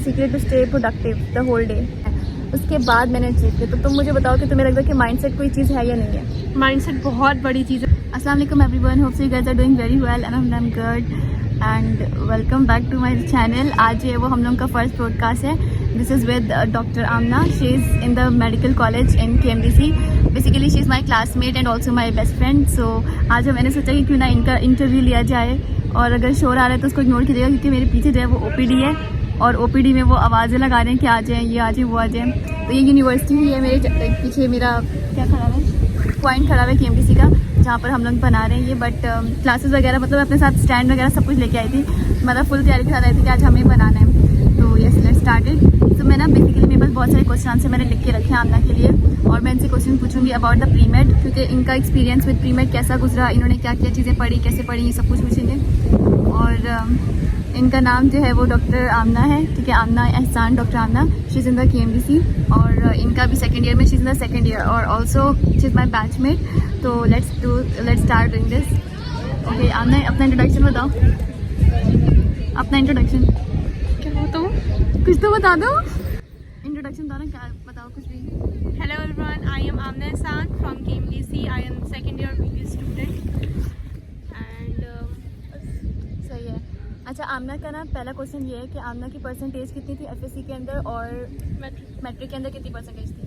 Secret to stay productive the whole day. उसके बाद मैंने अचीव किया। तो तुम मुझे बताओ कि तुम्हें लगता है कि माइंडसेट कोई चीज़ है या नहीं है? माइंडसेट बहुत बड़ी चीज़ है। अस्सलाम वालेकुम everyone, hope so you guys are doing very well and I am good and welcome back to my channel. आज जो है वो हम लोगों का फर्स्ट ब्रॉडकास्ट है। This is with doctor Aamna. She is in the medical college in KMDC। Basically she is my classmate and also my best friend. So आज मैंने सोचा कि क्यों ना इनका इंटरव्यू लिया जाए, और अगर शोर आ रहा है तो उसको इग्नोर कीजिएगा क्योंकि मेरे पीछे जो है वो OPD है और OPD में वो आवाज़ें लगा रहे हैं कि आ जाएँ, ये आ जाए, वो आ जाए। तो ये यूनिवर्सिटी ही है, मेरे पीछे मेरा क्या खड़ा है, पॉइंट खड़ा है KMDC का, जहाँ पर हम लोग बना रहे हैं ये। बट क्लासेस वगैरह मतलब अपने साथ स्टैंड वगैरह सब कुछ लेके आई थी, मतलब फुल तैयारी के साथ आई थी कि आज हमें बनाना है। तो यस, लेट्स स्टार्टेड। तो मैं ना बेसिकली मेरे पास बहुत सारे क्वेश्चन आंसर मैंने लिख के रखे हैं आमना के लिए, और मैं इनसे क्वेश्चन पूछूंगी अबाउट द प्री मेड, क्योंकि इनका एक्सपीरियंस विद प्री मेड कैसा गुजरा, इन्होंने क्या क्या चीज़ें पढ़ी, कैसे पढ़ी, ये सब कुछ पूछेंगे। और इनका नाम जो है वो डॉक्टर आमना है, ठीक है, Aamna Ehsan, doctor Aamna. She is in the KMDC और इनका भी सेकेंड ईयर में, she is in the second year और also she is my batchmate. तो let's start doing this. Okay Aamna, अपना इंट्रोडक्शन बताओ, अपना इंट्रोडक्शन। क्या बताऊँ? कुछ तो बता दो, इंट्रोडक्शन बताओ ना, क्या बताओ कुछ भी। Hello everyone, I am Amna Ehsan from KMDC. I am second year BB student and सही है। अच्छा, आमना का ना पहला क्वेश्चन ये है कि आमना की परसेंटेज कितनी थी FSC के अंदर और मैट्रिक के अंदर कितनी परसेंटेज थी?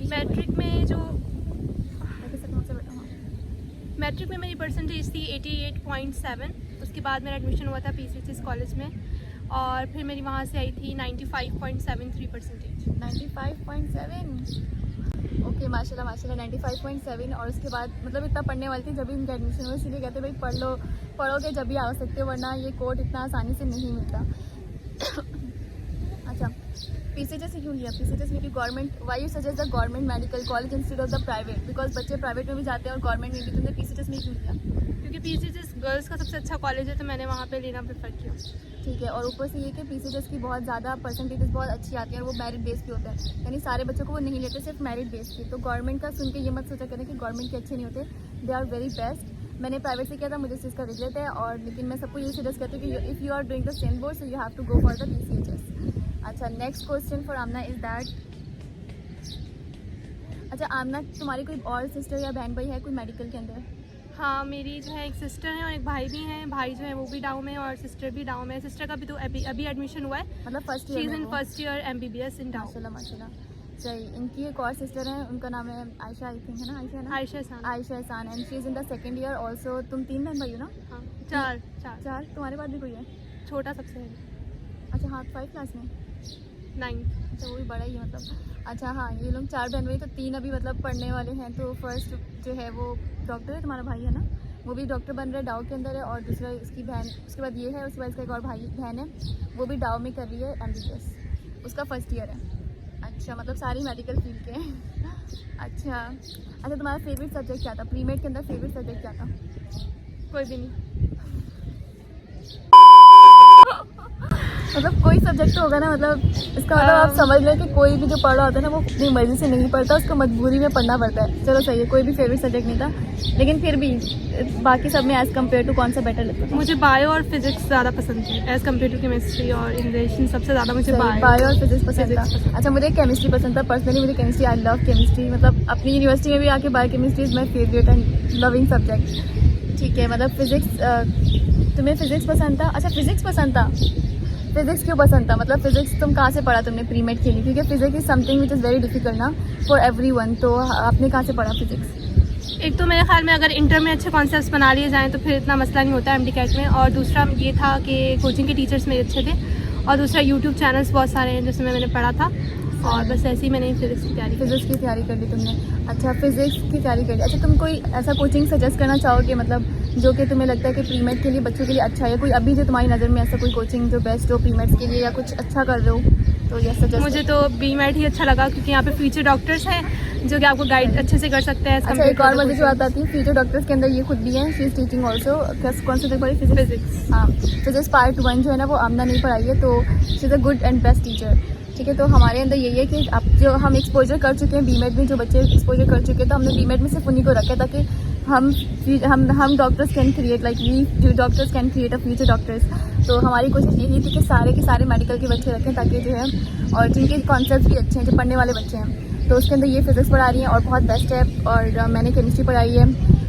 मैट्रिक में जो हाँ। मैट्रिक में मेरी परसेंटेज थी 88.7। उसके बाद मेरा एडमिशन हुआ था PCHS कॉलेज में और फिर मेरी वहाँ से आई थी 95.73 परसेंटेज। 95.7, ओके माशाल्लाह माशाल्लाह, 95.7। और उसके बाद मतलब इतना पढ़ने वाली थी जब भी उनका एडमिशन हुआ, इसलिए कहते भाई पढ़ लो, पढ़ोगे जब भी आ सकते हो, वरना ये कोड इतना आसानी से नहीं मिलता। अच्छा, PCHS क्यों लिया? PCHS में government, why you suggest the government medical college instead of the private? Because बच्चे प्राइवेट में भी जाते हैं और गवर्नमेंट में भी, तुमने PCHS में क्यों लिया? क्योंकि PCHS गर्ल्स का सबसे अच्छा कॉलेज है तो मैंने वहाँ पे लेना प्रेफर किया। ठीक है, और ऊपर से ये कि PCHS की बहुत ज़्यादा परसेंटेजेस बहुत अच्छी आती हैं और वो मेरिट बेस पे होता है, यानी सारे बच्चों को वो नहीं लेते, सिर्फ मेरिट बेस पे। तो गवर्नमेंट का सुन के ये मत सोचा करें कि गवर्नमेंट के अच्छे नहीं होते, दे आर वेरी बेस्ट। मैंने प्राइवेट से किया था, मुझे इस चीज़ का रिग्रेट है, और लेकिन मैं सबको ये सजेस्ट करती हूँ कि if you are doing the same board so you have to go for the PCHS। अच्छा, next question for Amna is that, अच्छा आमना, तुम्हारी कोई और सिस्टर या बहन भाई है कोई मेडिकल के अंदर? हाँ, मेरी जो है एक सिस्टर है और एक भाई भी हैं। भाई जो है वो भी डाउ में और सिस्टर भी डाउ में। सिस्टर का भी तो अभी एडमिशन हुआ है, मतलब first she is year in में? फर्स्ट ईयर MBBS इन डाउ। माशाल्लाह माशाल्लाह, सही। इनकी एक और सिस्टर है, उनका नाम है आयशा, आई थिंक, है ना? आयशा है ना? आयशा एहसान। आयशा एहसान, and she is in the second year also. तुम 3 बहन भाई हो ना? हाँ, चार। चार, तुम्हारे पास भी कोई है? छोटा सबसे है, अच्छा हाँ, 5 क्लास में? 9। अच्छा, वो भी बड़ा ही है मतलब। अच्छा हाँ, ये लोग 4 बहन भाई, तो 3 अभी मतलब पढ़ने वाले हैं। तो फर्स्ट जो है वो डॉक्टर है, तुम्हारा भाई है ना, वो भी डॉक्टर बन रहा है, डाउ के अंदर है, और दूसरा इसकी बहन, उसके बाद ये है, उसके बाद इसका एक और भाई बहन है, वो भी डाउ में कर रही है MBBS, उसका फर्स्ट ईयर है। अच्छा, मतलब सारी मेडिकल फील्ड के हैं। अच्छा, तुम्हारा फेवरेट सब्जेक्ट क्या था प्री मेड के अंदर? फेवरेट सब्जेक्ट क्या था? कोई भी नहीं। मतलब कोई सब्जेक्ट तो होगा ना, मतलब इसका मतलब आप समझ लें कि कोई भी जो पढ़ रहा होता है ना वो अपनी मर्जी से नहीं पढ़ता, उसको मजबूरी में पढ़ना पड़ता है। चलो सही है, कोई भी फेवरेट सब्जेक्ट नहीं था, लेकिन फिर भी बाकी सब में एज़ कम्पेयर टू कौन सा बेटर लगता था? मुझे बायो और फिजिक्स ज़्यादा पसंद थी एज़ कम्पेयर टू केमिस्ट्री और इंग्लिश। सबसे ज़्यादा मुझे बायो और फिजिक्स पसंद था। अच्छा, मुझे केमिस्ट्री पसंद था पर्सनली, मुझे केमिस्ट्री, आई लव केमिस्ट्री, मतलब अपनी यूनिवर्सिटी में भी आके bio chemistry is my favourite and loving subject. ठीक है, मतलब फिजिक्स, तुम्हें फिजिक्स पसंद था? अच्छा, फिजिक्स पसंद था, फिजिक्स क्यों पसंद था? मतलब फिजिक्स तुम कहाँ से पढ़ा तुमने प्री मेड के लिए? क्योंकि physics is something which is very difficult ना फॉर एवरीवन, तो आपने कहाँ से पढ़ा फिजिक्स? एक तो मेरे ख्याल में अगर इंटर में अच्छे कॉन्सेप्ट्स बना लिए जाएँ तो फिर इतना मसला नहीं होता MD-CAT में, और दूसरा ये था कि कोचिंग के टीचर्स मेरे अच्छे थे, और दूसरा यूट्यूब चैनल्स बहुत सारे हैं जिसमें मैंने पढ़ा था, और बस ऐसे ही मैंने फिजिक्स की तैयारी कर ली तुमने। अच्छा, फिजिक्स की तैयारी कर ली। अच्छा, तुम कोई ऐसा कोचिंग सजेस्ट करना चाहोगे मतलब जो कि तुम्हें लगता है कि प्री मेड के लिए बच्चों के लिए अच्छा है? कोई अभी जो तुम्हारी नज़र में ऐसा कोई कोचिंग जो बेस्ट हो प्री मेड्स के लिए, या कुछ अच्छा कर रहे हो तो ये सजेस्ट? मुझे तो BMED ही अच्छा लगा क्योंकि यहाँ पे फ्यूचर डॉक्टर्स हैं जो कि आपको गाइड अच्छे से कर सकते हैं। अच्छा, एक और मुझे जो बात आती है, फ्यूचर डॉक्टर्स के अंदर ये खुद भी हैं, शी इज़ टीचिंग ऑल्सो। कौन सा पढ़ी? फिजिक्स। हाँ, फिजिक्स पार्ट 1 जो है ना वो आमना नहीं पढ़ाई है, तो she is a good and best teacher. ठीक है, तो हमारे अंदर यही है कि अब जो हम एक्सपोजर कर चुके हैं BMED में, जो बच्चे एक्सपोजर कर चुके हैं, तो हमने BMED में सिर्फ उन्हीं को रखा है ताकि हम doctors can create like we doctors can create a future doctors. तो हमारी कोशिश यही थी कि सारे के सारे मेडिकल के बच्चे रखें, ताकि जो है और जिनके कॉन्सेप्ट भी अच्छे हैं, जो पढ़ने वाले बच्चे हैं, तो उसके अंदर ये फिजिक्स पढ़ा रही हैं और बहुत बेस्ट है। और मैंने केमिस्ट्री पढ़ाई है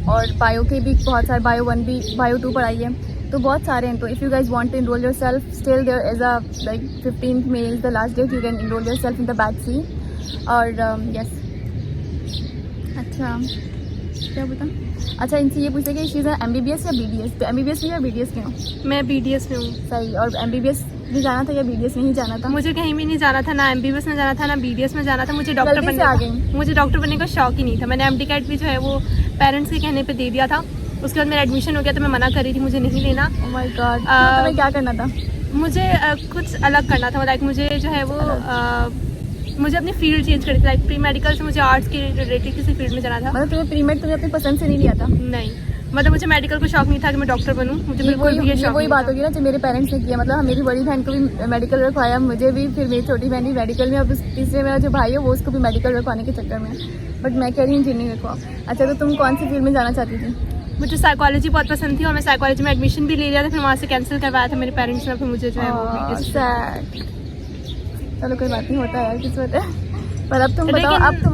और बायो के भी बहुत सारे, बायो 1 भी, बायो 2 पढ़ाई है, तो बहुत सारे हैं। तो if you guys want to enrol yourself, still there is a like 15th May is the last date, you can enrol yourself in the batch C। और यस, अच्छा क्या बता, अच्छा इनसे ये पूछे कि शी इज़ MBBS या BDS, तो MBBS में या BDS में हो? मैं BDS में हूँ। सही। और MBBS भी जाना था या BDS में ही जाना था? मुझे कहीं भी नहीं जाना था, ना MBBS में जाना था ना BDS में जाना था। मुझे डॉक्टर जल्दी से आ गई। मुझे डॉक्टर बनने का शौक ही नहीं था। मैंने MD-CAT भी जो है वो पेरेंट्स के कहने पे दे दिया था। उसके बाद मेरा एडमिशन हो गया तो मैं मना कर रही थी, मुझे नहीं लेना। Oh my God, तो तुम्हें क्या करना था? मुझे कुछ अलग करना था। लाइक मुझे जो है वो मुझे अपनी फील्ड चेंज करनी थी। लाइक प्री मेडिकल से मुझे आर्ट्स के रिलेटेड किसी फील्ड में जाना था। मतलब तुम्हें प्री मेड तुम्हें अपनी पसंद से नहीं लिया था? नहीं, मतलब मुझे मेडिकल को शौक नहीं था कि मैं डॉक्टर बनूं। मुझे बिल्कुल भी ये शौक वही नहीं बात था। होगी ना जो मेरे पेरेंट्स ने किया। मतलब मेरी बड़ी बहन को भी मेडिकल रखवाया, मुझे भी, फिर मेरी छोटी बहन भी मेडिकल में, अब तीसरे मेरा जो भाई है वो उसको भी मेडिकल रखवाने के चक्कर में, बट मैं कह रही हूँ इंजीनियरिंग रखवाओ। अच्छा, तो तुम कौन सी फील्ड में जाना चाहती थी? मुझे साइकोलॉजी बहुत पसंद थी और मैं साइकोलॉजी में एडमिशन भी ले लिया था, फिर वहाँ से कैंसिल करवाया था मेरे पेरेंट्स ने। फिर मुझे जो है वो सैड। चलो कोई बात नहीं, होता है यार, किस्मत है। पर अब तुम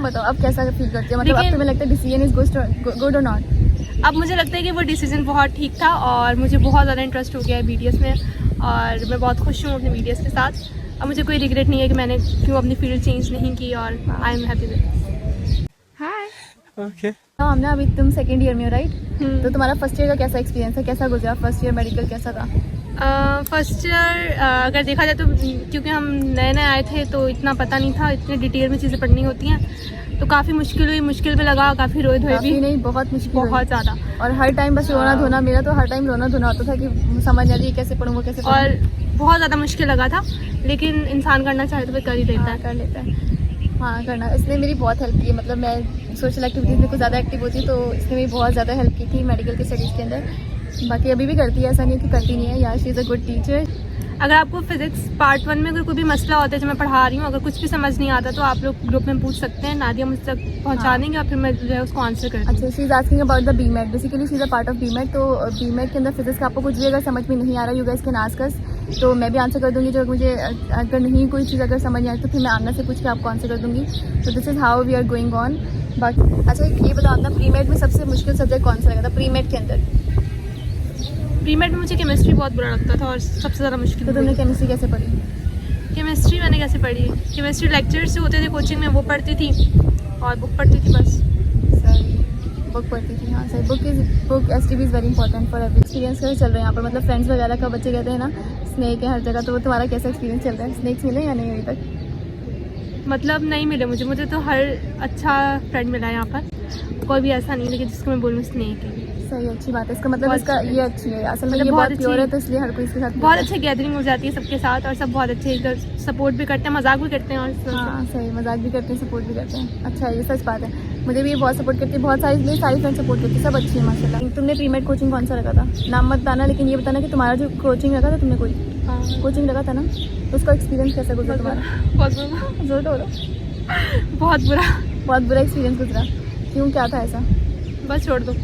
बताओ, अब कैसा फील करती हो? मतलब अब तुम्हें लगता है डिसीजन इज गुड और नॉट? अब मुझे लगता है कि वो डिसीजन बहुत ठीक था और मुझे बहुत ज़्यादा इंटरेस्ट हो गया है BDS में और मैं बहुत खुश हूँ अपने BDS के साथ। अब मुझे कोई रिग्रेट नहीं है कि मैंने क्यों अपनी फील्ड चेंज नहीं की और I am happy with. Hi, okay. हमने अभी तुम सेकेंड ईयर में हो, राइट? तो तुम्हारा फर्स्ट ईयर का कैसा एक्सपीरियंस है, कैसा गुजरा फर्स्ट ईयर मेडिकल, कैसा था? फर्स्ट ईयर अगर देखा जाए तो क्योंकि हम नए नए आए थे तो इतना पता नहीं था, इतने डिटेल में चीज़ें पढ़नी होती हैं, तो काफ़ी मुश्किल हुई, मुश्किल भी लगा, काफ़ी रोए धोए भी। नहीं, बहुत मुश्किल, बहुत ज़्यादा। और हर टाइम बस रोना धोना, मेरा तो हर टाइम रोना धोना होता था कि समझ नहीं आती कैसे पढ़ूँ वो कैसे पढ़ूँ। और बहुत ज़्यादा मुश्किल लगा था, लेकिन इंसान करना चाहे तो फिर कर ही देता है। कर लेता है, हाँ करना। इसने मेरी बहुत हेल्प की है। मतलब मैं सोशल एक्टिविटीज़ में कुछ ज़्यादा एक्टिव होती, तो इसने मेरी बहुत ज़्यादा हेल्प की थी मेडिकल की स्टडीज़ के अंदर। बाकी अभी भी करती है, ऐसा नहीं है कि करती नहीं है। यार she is a good teacher. अगर आपको फिजिक्स पार्ट 1 में अगर कोई भी मसला होता है जो मैं पढ़ा रही हूँ, अगर कुछ भी समझ नहीं आता तो आप लोग ग्रुप में पूछ सकते हैं, नादिया मुझ तक पहुँचा देंगे और फिर मैं जो है उसको आंसर कर दूँगी। अच्छा, she is asking about the BMed, basically she is a part of BMed। तो BMed के अंदर फिजिक्स का आपको कुछ भी अगर समझ में नहीं आ रहा, यू गाइस कैन आस्क अस, तो मैं भी आंसर कर दूँगी। जो मुझे अगर नहीं कोई चीज़ अगर समझ नहीं आए तो फिर मैं आमना से पूछ के आपको आंसर कर दूँगी। तो this is how we are going on. बाकी अच्छा ये बताओ अपना प्री-मेड में सबसे मुश्किल सब्जेक्ट कौन सा लगा था प्री-मेड के अंदर? प्री-मेड में मुझे केमिस्ट्री बहुत बुरा लगता था और सबसे ज़्यादा मुश्किल। तो तुमने केमिस्ट्री कैसे पढ़ी? केमिस्ट्री मैंने कैसे पढ़ी? केमिस्ट्री लेक्चर्स जो होते थे कोचिंग में वो पढ़ती थी और बुक पढ़ती थी बस। सही, बुक पढ़ती थी, हाँ सही। Book STB is very important for every. Experience कैसे चल रहे हैं यहाँ पर? मतलब फ्रेंड्स वगैरह का बच्चे कहते हैं ना स्नेक है हर जगह, तो वो तुम्हारा कैसा एक्सपीरियंस चल रहा है? स्नेक्स मिले या नहीं अभी तक? मतलब नहीं मिले मुझे तो हर अच्छा फ्रेंड मिला है यहाँ पर, कोई भी ऐसा नहीं लेकिन जिसको मैं बोलूँ स्नेक है। सही, अच्छी बात है। इसका मतलब इसका ये अच्छी है, असल में मतलब ये बहुत बहुत प्योर है, तो इसलिए हर कोई इसके साथ बहुत अच्छी गैदरिंग हो जाती है सबके साथ और सब बहुत अच्छे इधर सपोर्ट भी करते हैं, मजाक भी करते हैं और हाँ सही, मजाक भी करते हैं, सपोर्ट भी करते हैं। अच्छा ये सच बात है, मुझे भी ये बहुत सपोर्ट करती है, बहुत सारी मेरी सारी फ्रेंड सपोर्ट करती है, सब अच्छी है माशाल्लाह। तुमने प्री-मेड कोचिंग कौन सा रखा था? नाम मत बताना, लेकिन ये बताना कि तुम्हारा जो कोचिंग रखा था, तुमने कोई कोचिंग रखा था ना, तो उसका एक्सपीरियंस कैसा गुजरा तुम्हारा? बहुत बुरा बहुत बुरा एक्सपीरियंस गुजरा। क्यों, क्या था ऐसा? बस छोड़ दो।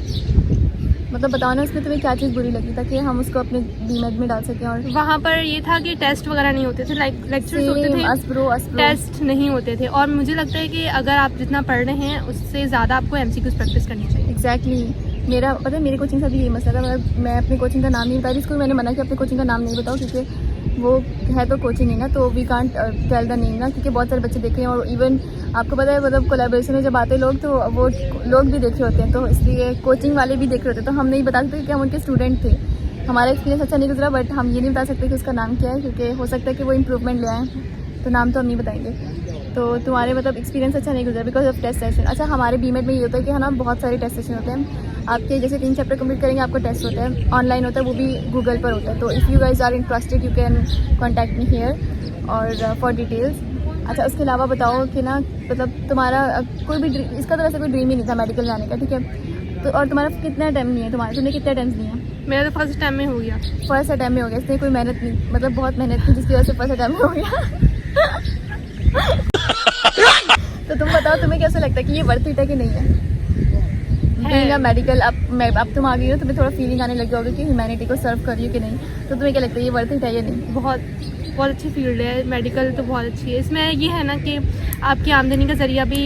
मतलब बताओ ना उसमें तुम्हें क्या चीज़ बुरी लगी ताकि हम उसको अपने BMed में डाल सकें। और वहाँ पर ये था कि टेस्ट वगैरह नहीं होते थे, लाइक लेक्चर्स होते थे, टेस्ट नहीं होते थे। और मुझे लगता है कि अगर आप जितना पढ़ रहे हैं उससे ज़्यादा आपको MCQs प्रैक्टिस करनी चाहिए। एग्जैक्टली। मेरा पता है मेरे कोचिंग से भी यही मसला था। मतलब मैं अपनी कोचिंग का नाम नहीं बता रही, इसको मैंने मना किया अपनी कोचिंग का नाम नहीं बताओ, क्योंकि वो है तो कोचिंग है ना, तो we can't tell the name ना, क्योंकि बहुत सारे बच्चे देख रहे हैं। और इवन आपको पता है मतलब कोलैबोरेशन में जब आते लोग तो वो लोग भी देख रहे होते हैं, तो इसलिए कोचिंग वाले भी देख रहे होते हैं, तो हम नहीं बता सकते कि हम उनके स्टूडेंट थे। हमारा एक्सपीरियंस अच्छा नहीं गुजरा, बट हम ये नहीं बता सकते कि उसका नाम क्या है, क्योंकि हो सकता है कि वो इम्प्रूवमेंट ले आएँ, तो नाम तो हम नहीं बताएंगे। तो तुम्हारे मतलब एक्सपीरियंस अच्छा नहीं गुजरा बिकॉज ऑफ टेस्ट सेशन। अच्छा हमारे BMed में ये होता है कि है ना बहुत सारे टेस्ट सेशन होते हैं आपके, जैसे 3 चैप्टर कंप्लीट करेंगे आपको टेस्ट होता है, ऑनलाइन होता है, वो भी गूगल पर होता है। तो if you guys are interested you can contact me here और फॉर डिटेल्स। अच्छा उसके अलावा बताओ कि ना मतलब तुम्हारा कोई भी इसका तो वैसे कोई ड्रीम ही नहीं था मेडिकल जाने का, ठीक है? तो और तुम्हारा कितना अटैम्प्ट नहीं है तुम्हारा? तुमने कितने अटैम्प्ट दिए हैं? मेरा तो फर्स्ट टाइम में हो गया। फर्स्ट अटैम्प्ट में हो गया, इसलिए कोई मेहनत नहीं, मतलब बहुत मेहनत की जिसकी वजह से फर्स्ट अटैम्प्ट में हो गया। तो तुम बताओ तुम्हें कैसा लगता है कि ये वर्थ इट है कि नहीं है? डूइंग अ मेडिकल, अब तुम आ गई हो, तुम्हें थोड़ा फीलिंग आने लगी होगी कि ह्यूमैनिटी को सर्व कर रही हो कि नहीं, तो तुम्हें क्या लगता है ये वर्थ इट है या नहीं? बहुत बहुत अच्छी फील्ड है मेडिकल, तो बहुत अच्छी है। इसमें ये है ना कि आपकी आमदनी का जरिया भी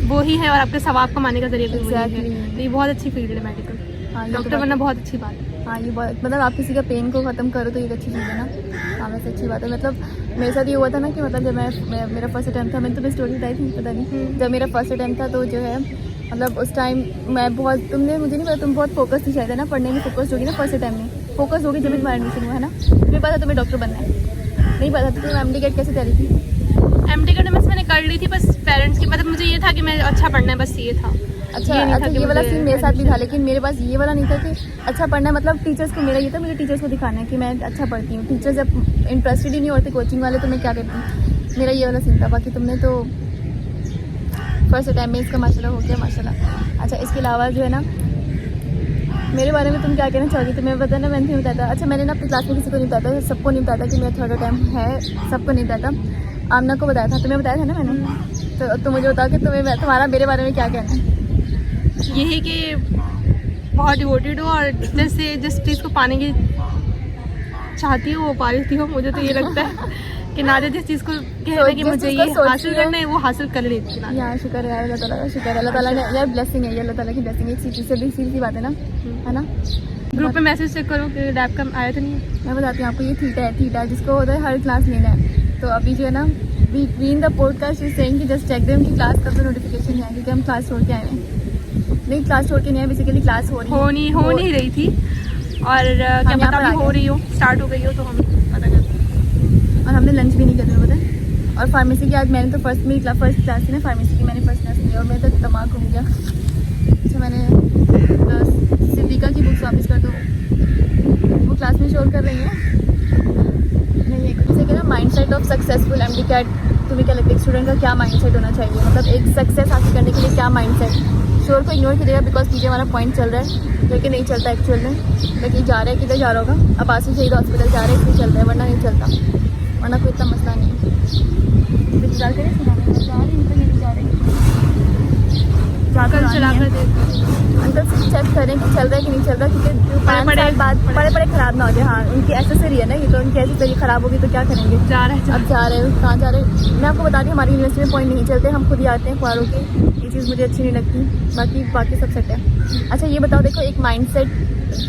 वो ही है और आपके सवाब कमाने का जरिया भी वही है। तो ये बहुत अच्छी फील्ड है मेडिकल। हाँ, डॉक्टर बनना बहुत अच्छी बात है। हाँ, ये बहुत मतलब आप किसी का पेन को ख़त्म करो तो ये अच्छी चीज़ है ना। हाँ, वैसे अच्छी बात है। मतलब मेरे साथ ये हुआ था ना कि मतलब जब मेरा फर्स्ट अटैम्प्ट था, मैंने तुम्हें स्टोरी बताई थी पता नहीं, जब मेरा फर्स्ट अटैम्प्ट था तो जो है मतलब उस टाइम मैं बहुत, तुमने मुझे नहीं पता, तुम बहुत फोकस थी शायद है ना, पढ़ने में फोकस होगी ना फर्स्ट टाइम में, फोकस होगी जब भी तुम्हारा एडमिशन हुआ है ना। तुम्हें पता तुम्हें डॉक्टर बनना है, नहीं पता था? तुम MD कैसे तैयारी थी? MD मैंने कर ली थी, बस पेरेंट्स की मतलब मुझे ये था कि मैं अच्छा पढ़ना है, बस ये था। अच्छा, ये वाला सीन मेरे साथ भी था, लेकिन मेरे पास ये वाला नहीं था कि अच्छा पढ़ना है। मतलब टीचर्स को मेरा ये था, मुझे टीचर्स को दिखाना है कि मैं अच्छा पढ़ती हूँ। टीचर्स जब इंटरेस्टेड ही नहीं होते कोचिंग वाले तो मैं क्या करती, मेरा ये वाला सीन था। बाकी तुमने तो फर्स्ट टाइम में इसका माशाल्लाह हो गया, माशाल्लाह। अच्छा, इसके अलावा जो है ना मेरे बारे में तुम क्या कहना चाहोगी? तुम्हें पता ना, मैंने नहीं बताया था। अच्छा, मैंने ना अपनी क्लास में किसी को नहीं बताया था, सबको नहीं बताया था कि मेरा थर्ड टाइम है, सबको नहीं बताया था। आमना को बताया था, तुम्हें बताया था ना मैंने। तो तुम मुझे बताओ कि तुम्हारा मेरे बारे में क्या कहना है? यही कि बहुत डिवोटेड हो और जैसे जिस चीज़ को पाने की चाहती हो वो पा लेती हो। मुझे तो ये लगता है कि नादिया जिस चीज़ को कहना है कि मुझे ये हासिल करना है वो हासिल कर लेती है। यार शुक्र है अल्लाह ताला का, शुक्र है अल्लाह ताला ने, यार ब्लेसिंग है ये, अल्लाह ताला की ब्लेसिंग है। एक चीज़ से भी सीधी बात है ना, है ना। ग्रुप में मैसेज चेक करो कि लैब का आया तो नहीं है। मैं बताती हूँ आपको, ये थीटा जिसको होता है हर क्लास लेना है। तो अभी जो है ना being the podcast is saying कि जस्ट चेक देम कि क्लास कब से नोटिफिकेशन है, क्योंकि हम क्लास छोड़ के आए हैं। नहीं, क्लास छोड़ के नहीं है, बेसिकली क्लास हो नहीं रही थी और क्या पता अभी हो रही हो, स्टार्ट हो गई हो, तो हम पता करते हैं। और हमने लंच भी नहीं किया, पता है। और फार्मेसी की आज मैंने तो फर्स्ट क्लास थी ना फार्मेसी की, मैंने फर्स्ट क्लास ली और मेरा तो दिमाग घूम गया। अच्छा, मैंने सिद्दीका की बुक्स वापस कर दो, वो क्लास में शोर कर रही है। नहीं, जैसे कि ना माइंडसेट ऑफ सक्सेसफुल MD-CAT, तुम्हें क्या लगता है एक स्टूडेंट का क्या माइंडसेट होना चाहिए? मतलब एक सक्सेस हासिल करने के लिए क्या माइंडसेट? शोर को इग्नोर करिएगा बिकॉज पीछे हमारा पॉइंट चल रहा है, लेकिन नहीं चलता एक्चुअल में। लेकिन जा रहा है, किधर जा रहा होगा? अब आसिफ शहीद हॉस्पिटल जा रहा है, इसलिए चल रहा है, वरना नहीं चलता, वरना कोई इतना मसला नहीं है। इंतजार करें, जा रही हूँ तो नहीं जा रही, कल चला कर देते अंकल से चेक करें कि चल रहा है कि नहीं चल रहा, क्योंकि 5 साल बाद बड़े खराब ना हो जाए। हाँ, उनकी एसेसरी है ना ये, तो उनकी एसेसरी खराब होगी तो क्या करेंगे? जा रहे हैं। अब जा रहे हो, कहाँ जा रहे हैं? मैं आपको बता दी, हमारी यूनिवर्सिटी में पॉइंट नहीं चलते, हम खुद ही आते हैं ख्वारों के, ये चीज़ मुझे अच्छी नहीं लगती। बाकी सब सेट है। अच्छा, ये बताओ, देखो एक माइंडसेट,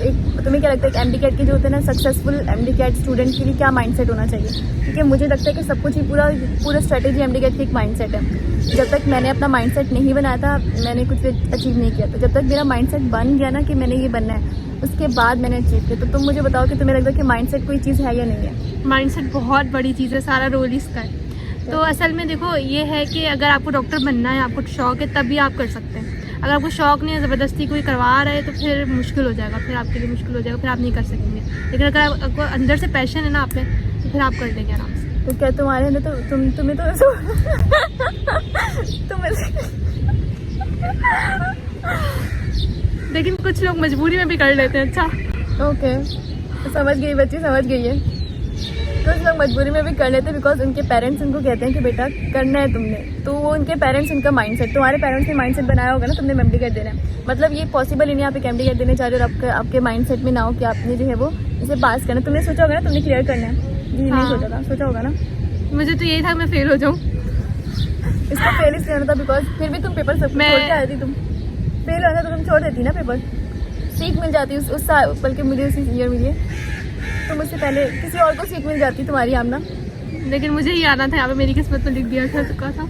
एक तुम्हें क्या लगता है कि MD-CAT के जो होते हैं ना सक्सेसफुल MD-CAT स्टूडेंट के लिए क्या माइंडसेट होना चाहिए? क्योंकि मुझे लगता है कि सब कुछ ही पूरा स्ट्रेटेजी MD-CAT की एक माइंडसेट है। जब तक मैंने अपना माइंडसेट नहीं बनाया था, मैंने कुछ अचीव नहीं किया था। जब तक मेरा माइंडसेट बन गया ना कि मैंने ये बनना है, उसके बाद मैंने अचीव किया। तो तुम मुझे बताओ कि तुम्हें लगता है कि माइंडसेट कोई चीज़ है या नहीं है? माइंडसेट बहुत बड़ी चीज़ है, सारा रोल इसका है। तो असल में देखो ये है कि अगर आपको डॉक्टर बनना है, आपको शौक है, तभी आप कर सकते हैं। अगर आपको शौक नहीं है, ज़बरदस्ती कोई करवा रहा है तो फिर मुश्किल हो जाएगा, फिर आपके लिए मुश्किल हो जाएगा, फिर आप नहीं कर सकेंगे। लेकिन अगर आपको अंदर से पैशन है ना आप में, तो फिर आप कर लेंगे आराम से। तो क्या तुम्हारे अंदर तो तुम्हें तो लेकिन कुछ लोग मजबूरी में भी कर लेते हैं। अच्छा, ओके, तो समझ गई बच्ची, समझ गई है। कुछ लोग मजबूरी में भी कर लेते हैं बिकॉज उनके पेरेंट्स उनको कहते हैं कि बेटा करना है तुमने, तो वो उनके पेरेंट्स उनका माइंडसेट, तुम्हारे पेरेंट्स ने माइंडसेट बनाया होगा ना, तुमने MD-CAT देना है, मतलब ये पॉसिबल ही नहीं आप एक MD-CAT देने चाह रहे हो और आपके माइंडसेट में ना हो कि आपने जो है वो इसे पास करना। तुमने सोचा होगा ना, तुमने क्लियर करना है? जी हाँ। नहीं सोचा था, सोचा होगा ना। मुझे तो यही था मैं फेल हो जाऊँ। इसको फेल इसलिए होना था बिकॉज फिर भी तुम पेपर सब छोड़ के आई थी। तुम फेल होना तो तुम छोड़ देती ना पेपर, सीख मिल जाती उस साल, बल्कि मुझे उसी ईयर मिली है, तो मुझसे पहले किसी और को सीख मिल जाती तुम्हारी आमना। लेकिन मुझे ही आना था, यहाँ पे मेरी किस्मत में लिख दिया था चुका था।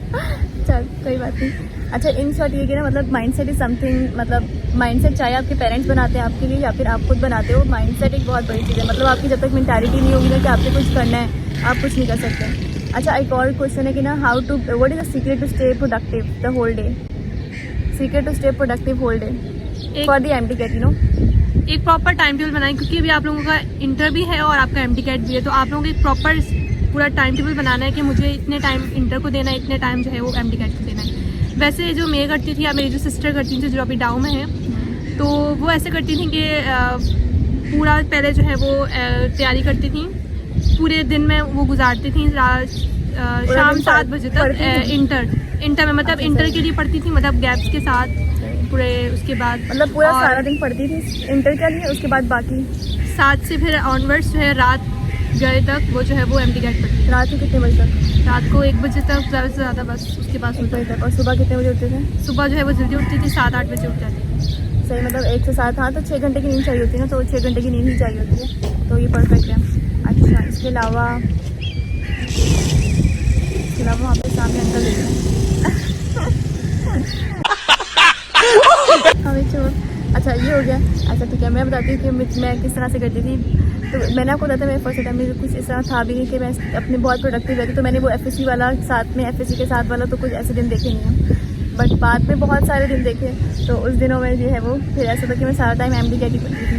चल कोई बात नहीं। अच्छा, इन शॉर्ट ये कि ना मतलब माइंडसेट इज समथिंग, मतलब माइंडसेट चाहे आपके पेरेंट्स बनाते हैं आपके लिए या फिर आप खुद बनाते हो, माइंडसेट एक बहुत बड़ी चीज़ है। मतलब आपकी जब तक मेंटालिटी नहीं होगी ना कि आपको कुछ करना है, आप कुछ नहीं कर सकते। अच्छा, एक और क्वेश्चन है कि ना what is the secret to stay productive the whole day? Secret to stay productive whole day for the MD-CAT, you know? एक प्रॉपर टाइम टेबल बनाएं, क्योंकि अभी आप लोगों का इंटर भी है और आपका MD-CAT भी है, तो आप लोगों को एक प्रॉपर पूरा टाइम टेबल बनाना है कि मुझे इतने टाइम इंटर को देना है, इतने टाइम जो है वो MD-CAT को देना है। वैसे जो मैं करती थी या मेरी जो सिस्टर करती थी जो अभी डाउ में है, तो वो ऐसे करती थी कि पूरा पहले जो है वो तैयारी करती थी, पूरे दिन में वो गुजारती थी शाम 7 बजे तक इंटर में, मतलब इंटर के लिए पढ़ती थी, मतलब गैप्स के साथ पूरे उसके बाद मतलब पूरा और सारा दिन पढ़ती थी इंटर के लिए, उसके बाद बाकी 7 से फिर ऑनवर्ड्स जो है रात गए तक वो जो है वो एमडी कैट पढ़ती रात के कितने बजे तक? रात को 1 बजे तक ज़्यादा से ज़्यादा, बस उसके बाद 1 बजे तक। और सुबह कितने बजे उठते थे? सुबह जो है वो जल्दी उठती थी, 7-8 बजे उठ जाती थी। सही, मतलब 1 से 7। हाँ, तो 6 घंटे की नींद चाहिए होती है ना, तो 6 घंटे की नींद ही चाहिए होती है, तो ये परफेक्ट है। अच्छा, इसके अलावा वहाँ पे सामने अंकल देख रहे हैं। अच्छा, ये हो गया। अच्छा ठीक है, मैं बताती हूँ कि मैं किस तरह से करती थी। तो मैंने आपको बताया था, मेरे फर्स्ट टाइम में कुछ इस तरह था भी नहीं कि मैं अपने बहुत प्रोडक्टिव रहती, तो मैंने वो एफएससी वाला साथ में, एफएससी के साथ वाला तो कुछ ऐसे दिन देखे नहीं हैं, बट बाद में बहुत सारे दिन देखे। तो उस दिनों में जो है वो फिर ऐसा था कि मैं सारा टाइम एमडी कैट ही पढ़ती थी।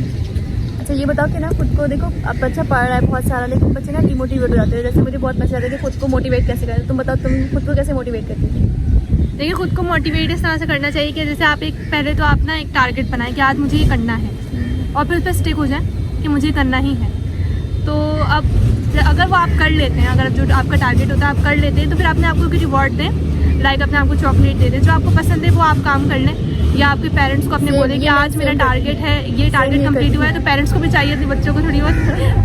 अच्छा, ये बताओ कि ना खुद को देखो, अब बच्चा पढ़ रहा है बहुत सारा, लेकिन बच्चे ना डिमोटिवेट हो जाते हैं। जैसे मुझे बहुत मैसेज आता है कि खुद को मोटिवेट कैसे करें। तुम बताओ, तुम खुद को कैसे मोटिवेट करती थी? देखिए, खुद को मोटिवेट इस तरह से करना चाहिए कि जैसे आप पहले तो आप ना एक टारगेट बनाएं कि आज मुझे ये करना है, और फिर उस पर स्टिक हो जाए कि मुझे करना ही है। तो अब अगर वो आप कर लेते हैं, अगर जो आपका टारगेट होता है आप कर लेते हैं, तो फिर अपने आपको कोई रिवॉर्ड दें, लाइक अपने आपको चॉकलेट दे दें, जो आपको पसंद है वो आप काम कर लें, या आपके पेरेंट्स को अपने बोलें कि आज मेरा टारगेट है, ये टारगेट कंप्लीट हुआ है, तो पेरेंट्स को भी चाहिए अपने बच्चों को थोड़ी बहुत